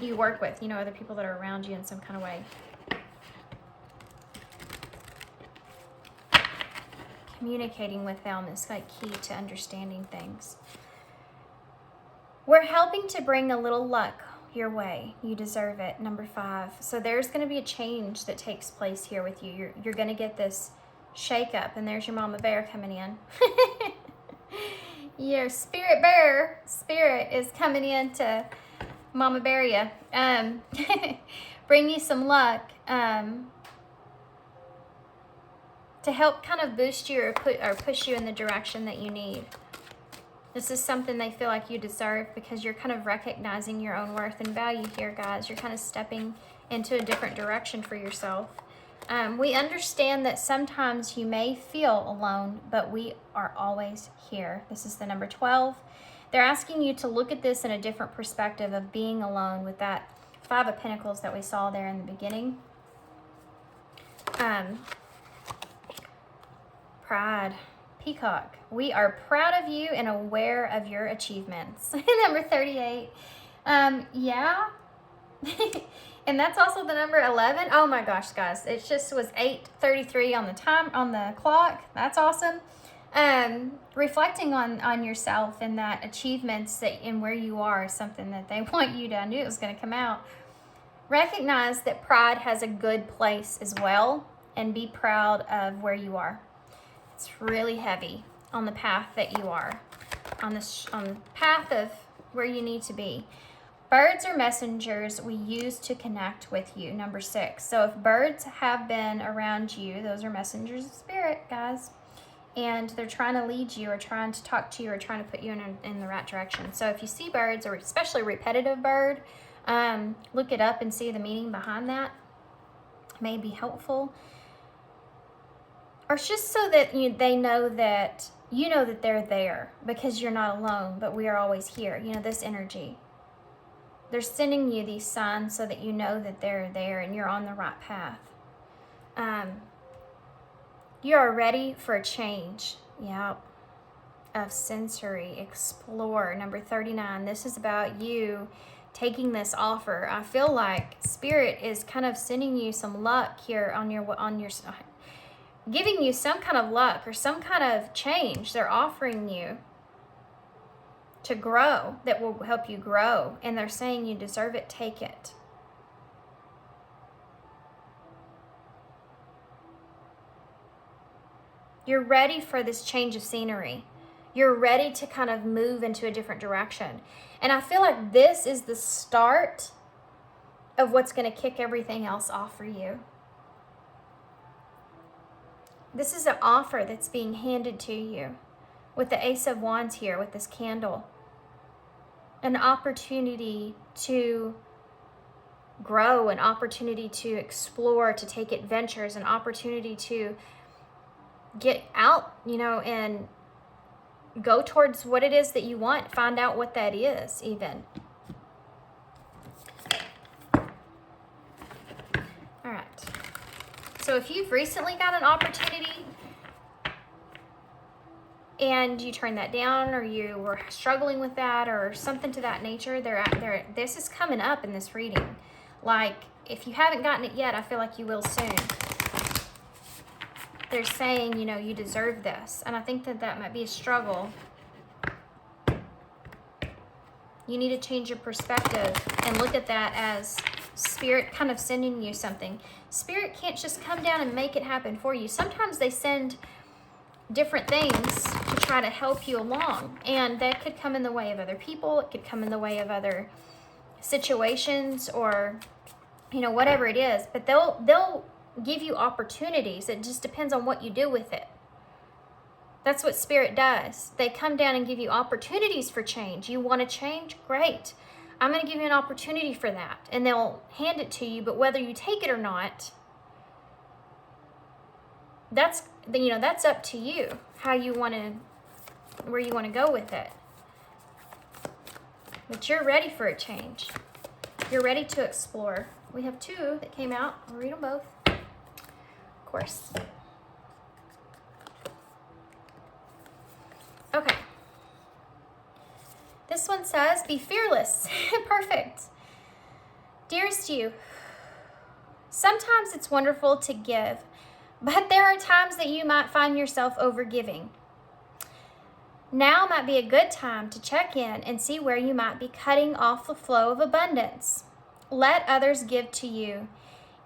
you work with, you know, other people that are around you in some kind of way. Communicating with them is like key to understanding things. We're helping to bring a little luck your way. You deserve it. Number 5. So there's going to be a change that takes place here with you. You're going to get this shake up, and there's your mama bear coming in. Your spirit bear spirit is coming in to mama bear you. Bring you some luck. To help kind of boost you or push you in the direction that you need. This is something they feel like you deserve because you're kind of recognizing your own worth and value here, guys. You're kind of stepping into a different direction for yourself. We understand that sometimes you may feel alone, but we are always here. This is the number 12. They're asking you to look at this in a different perspective of being alone with that 5 of Pentacles that we saw there in the beginning. Pride. Peacock. We are proud of you and aware of your achievements. Number 38. Yeah. And that's also the number 11. Oh my gosh, guys. It just was 8:33 on the clock. That's awesome. Reflecting on yourself and that achievements that and where you are is something that they want you to, I knew it was going to come out. Recognize that pride has a good place as well, and be proud of where you are. It's really heavy on the path that you are, on the path of where you need to be. Birds are messengers we use to connect with you. Number 6. So if birds have been around you, those are messengers of spirit, guys. And they're trying to lead you or trying to talk to you or trying to put you in the right direction. So if you see birds, or especially a repetitive bird, look it up and see the meaning behind that. It may be helpful. Or it's just so that they know that you know that they're there because you're not alone, but we are always here. You know, this energy. They're sending you these signs so that you know that they're there and you're on the right path. You are ready for a change. Yep. Of sensory. Explore. Number 39. This is about you taking this offer. I feel like Spirit is kind of sending you some luck here on your giving you some kind of luck or some kind of change they're offering you to grow, that will help you grow. And they're saying you deserve it, take it. You're ready for this change of scenery. You're ready to kind of move into a different direction. And I feel like this is the start of what's going to kick everything else off for you. This is an offer that's being handed to you with the Ace of Wands here with this candle. An opportunity to grow, an opportunity to explore, to take adventures, an opportunity to get out, and go towards what it is that you want. Find out what that is, even. All right. So if you've recently got an opportunity and you turned that down, or you were struggling with that, or something to that nature, this is coming up in this reading. Like, if you haven't gotten it yet, I feel like you will soon. they're saying, you know, you deserve this. And I think that that might be a struggle. You need to change your perspective and look at that as Spirit kind of sending you something. Spirit can't just come down and make it happen for you. Sometimes they send different things to try to help you along. And that could come in the way of other people. It could come in the way of other situations, or, you know, whatever it is. But they'll give you opportunities. It just depends on what you do with it. That's what Spirit does. They come down and give you opportunities for change. You want to change? Great. I'm going to give you an opportunity for that. And they'll hand it to you, but whether you take it or not, that's, you know, that's up to you, how you want to, where you want to go with it. But you're ready for a change. You're ready to explore. We have two that came out. I'll read them both. Of course. Okay. This one says, be fearless. Perfect. Dearest you, sometimes it's wonderful to give, but there are times that you might find yourself overgiving. Now might be a good time to check in and see where you might be cutting off the flow of abundance. Let others give to you.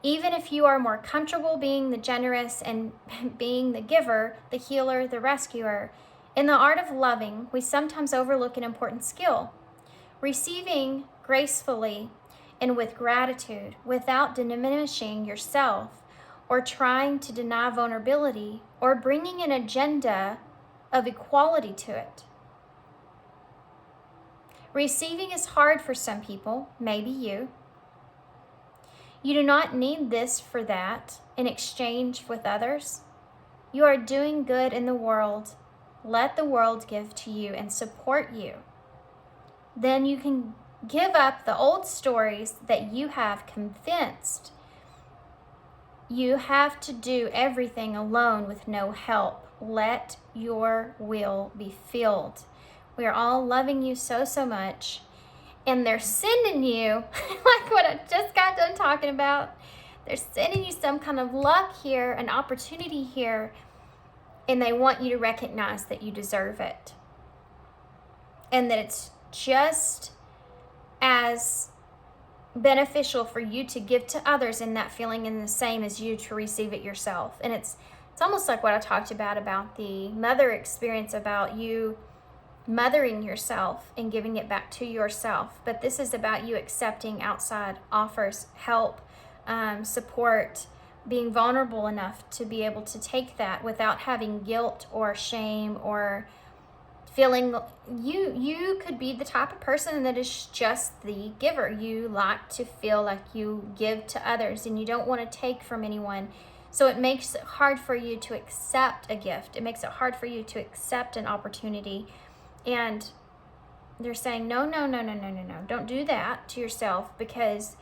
Even if you are more comfortable being the generous and being the giver, the healer, the rescuer, in the art of loving, we sometimes overlook an important skill. Receiving gracefully and with gratitude without diminishing yourself or trying to deny vulnerability or bringing an agenda of equality to it. Receiving is hard for some people, maybe you. You do not need this for that in exchange with others. You are doing good in the world. Let the world give to you and support you. Then you can give up the old stories that you have convinced you have to do everything alone with no help. Let your will be filled. We are all loving you so, so much. And they're sending you, like what I just got done talking about, they're sending you some kind of luck here, an opportunity here, and they want you to recognize that you deserve it. And that it's just as beneficial for you to give to others in that feeling and the same as you to receive it yourself. And it's almost like what I talked about the mother experience, about you mothering yourself and giving it back to yourself. But this is about you accepting outside offers, help, support, being vulnerable enough to be able to take that without having guilt or shame or feeling. You could be the type of person that is just the giver. You like to feel like you give to others and you don't want to take from anyone. So it makes it hard for you to accept a gift. It makes it hard for you to accept an opportunity. And they're saying, no, don't do that to yourself, because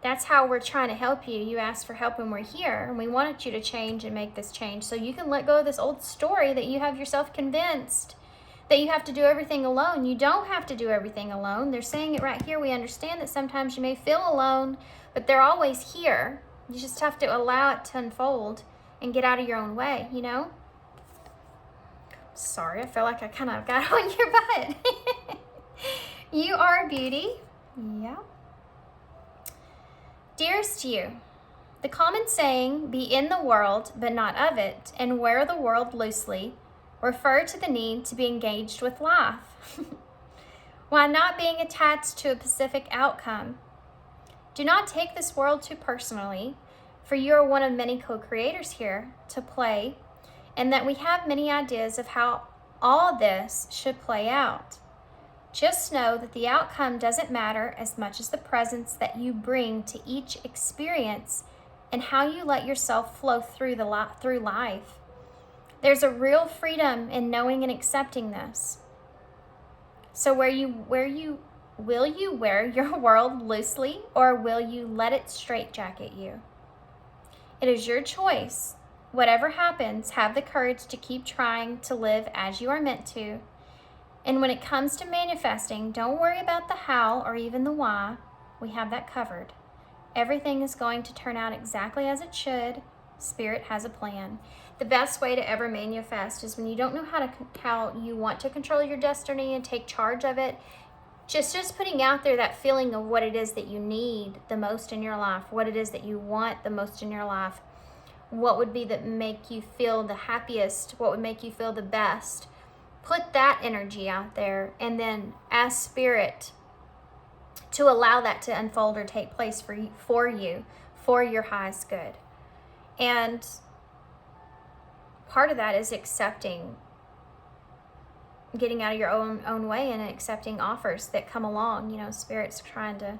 that's how we're trying to help you. You asked for help and we're here, and we wanted you to change and make this change so you can let go of this old story that you have yourself convinced that you have to do everything alone. You don't have to do everything alone. They're saying it right here. We understand that sometimes you may feel alone, but they're always here. You just have to allow it to unfold and get out of your own way, you know? Sorry, I feel like I kind of got on your butt. You are a beauty. Yeah. Dearest you, the common saying, be in the world but not of it, and wear the world loosely, refer to the need to be engaged with life, while not being attached to a specific outcome. Do not take this world too personally, for you are one of many co-creators here to play, and that we have many ideas of how all this should play out. Just know that the outcome doesn't matter as much as the presence that you bring to each experience and how you let yourself flow through life. There's a real freedom in knowing and accepting this. So will you wear your world loosely, or will you let it straitjacket you? It is your choice. Whatever happens, have the courage to keep trying to live as you are meant to. And when it comes to manifesting, don't worry about the how or even the why. We have that covered. Everything is going to turn out exactly as it should. Spirit has a plan. The best way to ever manifest is when you don't know how you want to control your destiny and take charge of it. Just putting out there that feeling of what it is that you need the most in your life, what it is that you want the most in your life, what would be that make you feel the happiest, what would make you feel the best. Put that energy out there, and then ask Spirit to allow that to unfold or take place for you, for your highest good. And part of that is accepting, getting out of your own way and accepting offers that come along. You know, Spirit's trying to,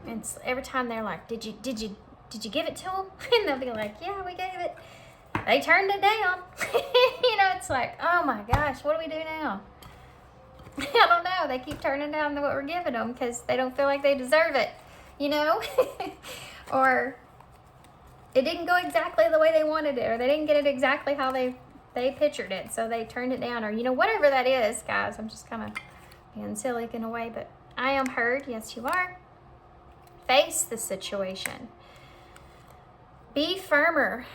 and every time they're like, did you give it to them? And they'll be like, yeah, we gave it. They turned it down. You know, it's like, oh my gosh, what do we do now? I don't know. They keep turning down what we're giving them because they don't feel like they deserve it, you know? Or it didn't go exactly the way they wanted it, or they didn't get it exactly how they pictured it, so they turned it down, or, you know, whatever that is, guys. I'm just kind of being silly in a way, but I am heard. Yes, you are. Face the situation. Be firmer.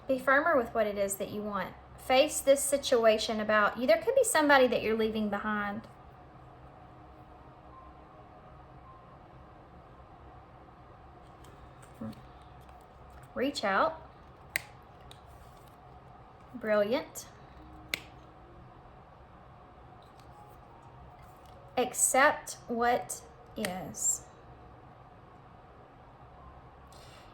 Be firmer with what it is that you want. Face this situation about you. There could be somebody that you're leaving behind. Reach out. Brilliant. Accept what is.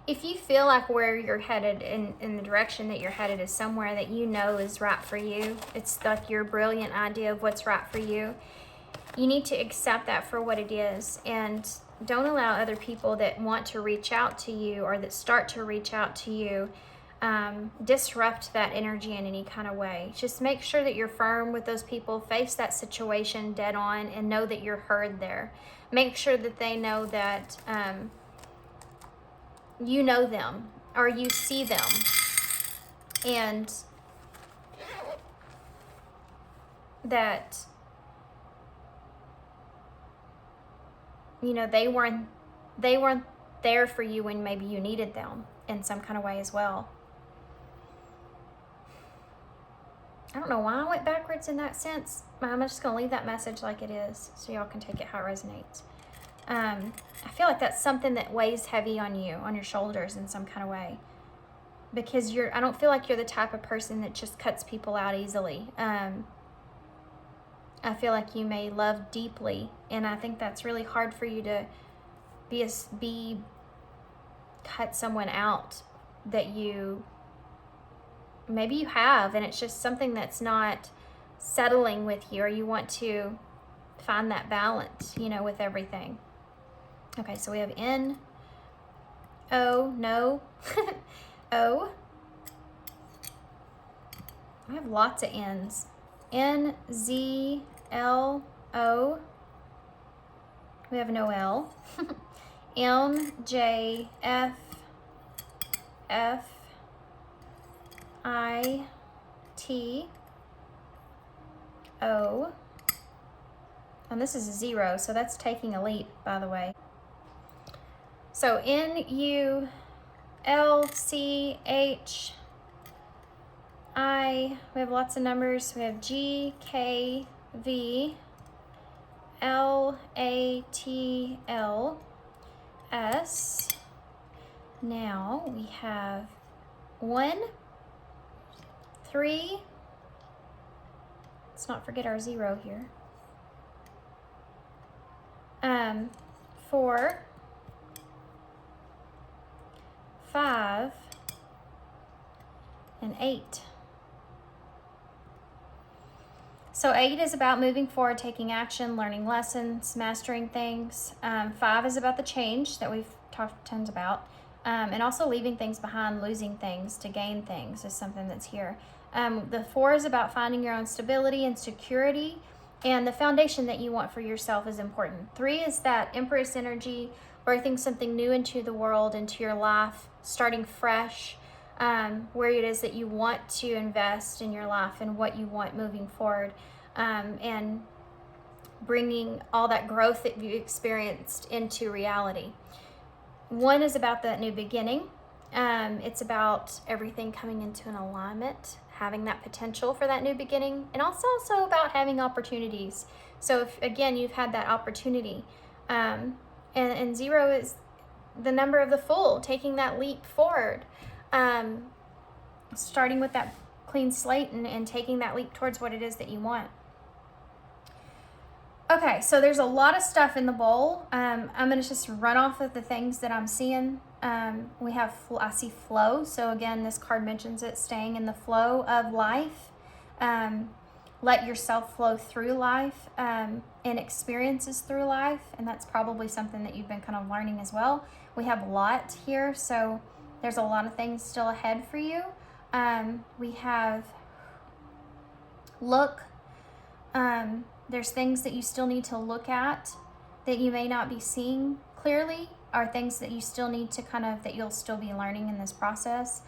If you feel like where you're headed, in the direction that you're headed, is somewhere that you know is right for you, it's like your brilliant idea of what's right for you, you need to accept that for what it is, and don't allow other people that want to reach out to you or that start to reach out to you disrupt that energy in any kind of way. Just make sure that you're firm with those people. Face that situation dead on and know that you're heard there. Make sure that they know that you know them or you see them, and that, you know, they weren't there for you when maybe you needed them in some kind of way as well. I don't know why I went backwards in that sense. I'm just going to leave that message like it is so y'all can take it how it resonates. I feel like that's something that weighs heavy on you, on your shoulders in some kind of way, because I don't feel like you're the type of person that just cuts people out easily. I feel like you may love deeply, and I think that's really hard for you to cut someone out that maybe you have, and it's just something that's not settling with you, or you want to find that balance, you know, with everything. Okay, so we have N, O, no, O. I have lots of N's. N, Z, L, O. We have no L. M, J, F, F, I, T, O. And this is a 0, so that's taking a leap, by the way. So N, U, L, C, H, I. We have lots of numbers. We have G, K, V, L, A, T, L, S. Now we have 1, 3. Let's not forget our 0 here. 4, 5, and 8. So 8 is about moving forward, taking action, learning lessons, mastering things. 5 is about the change that we've talked tons about. And also leaving things behind, losing things to gain things is something that's here. The 4 is about finding your own stability and security, and the foundation that you want for yourself is important. 3 is that Empress energy, birthing something new into the world, into your life, starting fresh, where it is that you want to invest in your life and what you want moving forward, and bringing all that growth that you experienced into reality. 1 is about that new beginning. It's about everything coming into an alignment, having that potential for that new beginning, and also about having opportunities. So if, again, you've had that opportunity, and 0 is the number of the Fool, taking that leap forward, starting with that clean slate and taking that leap towards what it is that you want. Okay, so there's a lot of stuff in the bowl. I'm going to just run off of the things that I'm seeing. We have, I see flow. So again, this card mentions it, staying in the flow of life. Let yourself flow through life, and experiences through life. And that's probably something that you've been kind of learning as well. We have a lot here, so there's a lot of things still ahead for you. We have look. There's things that you still need to look at that you may not be seeing clearly, or things that you still need to that you'll still be learning in this process.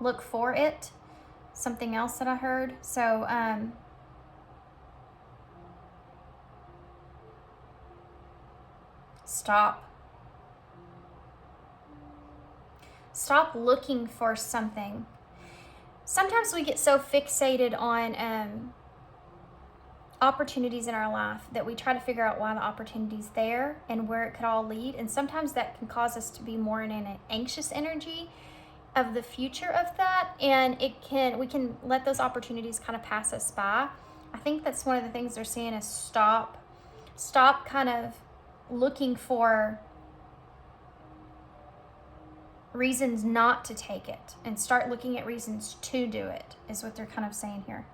Look for it. Something else that I heard. So, stop. Stop looking for something. Sometimes we get so fixated on opportunities in our life that we try to figure out why the opportunity's there and where it could all lead. And sometimes that can cause us to be more in an anxious energy of the future of that. And we can let those opportunities kind of pass us by. I think that's one of the things they're saying is stop kind of looking for reasons not to take it and start looking at reasons to do it, is what they're kind of saying here.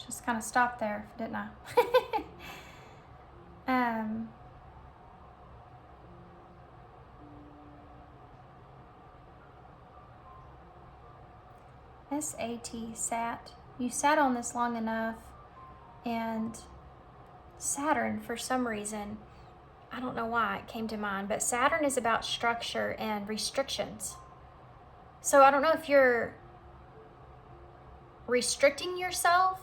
Just kind of stopped there, didn't I? SAT, sat. You sat on this long enough, and Saturn, for some reason, I don't know why it came to mind, but Saturn is about structure and restrictions. So I don't know if you're restricting yourself.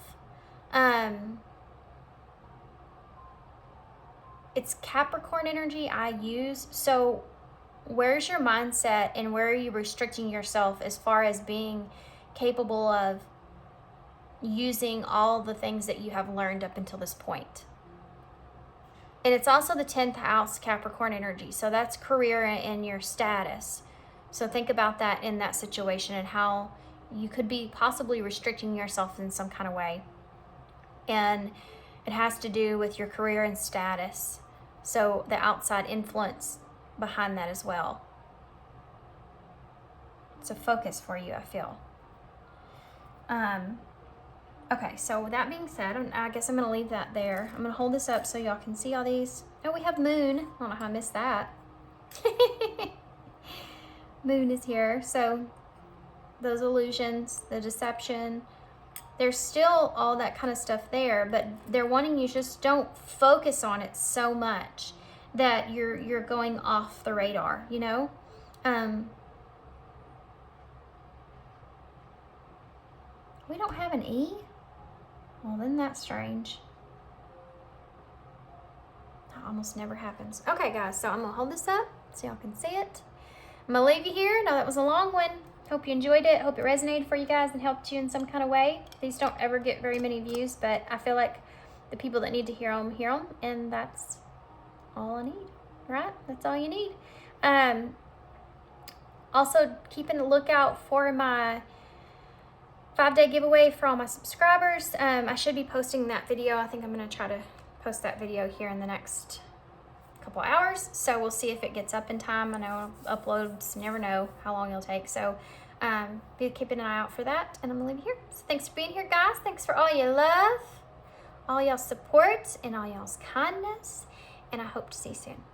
It's Capricorn energy I use. So where's your mindset and where are you restricting yourself as far as being capable of using all the things that you have learned up until this point? And it's also the 10th house Capricorn energy. So that's career and your status. So think about that in that situation and how you could be possibly restricting yourself in some kind of way. And it has to do with your career and status. So the outside influence behind that as well. It's a focus for you, I feel. Okay, so with that being said, I guess I'm going to leave that there. I'm going to hold this up so y'all can see all these. Oh, we have Moon. I don't know how I missed that. Moon is here. So those illusions, the deception, there's still all that kind of stuff there, but they're wanting you just don't focus on it so much that you're going off the radar, you know? We don't have an E? Well, then that's strange. That almost never happens. Okay, guys, so I'm going to hold this up so y'all can see it. I'm going to leave you here. Now, that was a long one. Hope you enjoyed it. Hope it resonated for you guys and helped you in some kind of way. These don't ever get very many views, but I feel like the people that need to hear them, and that's all I need, right? That's all you need. Also, keeping a lookout for my 5-day giveaway for all my subscribers. I should be posting that video. I think I'm going to try to post that video here in the next couple hours. So we'll see if it gets up in time. I know uploads, you never know how long it'll take. So be keeping an eye out for that. And I'm going to leave you here. So thanks for being here, guys. Thanks for all your love, all y'all's support, and all y'all's kindness. And I hope to see you soon.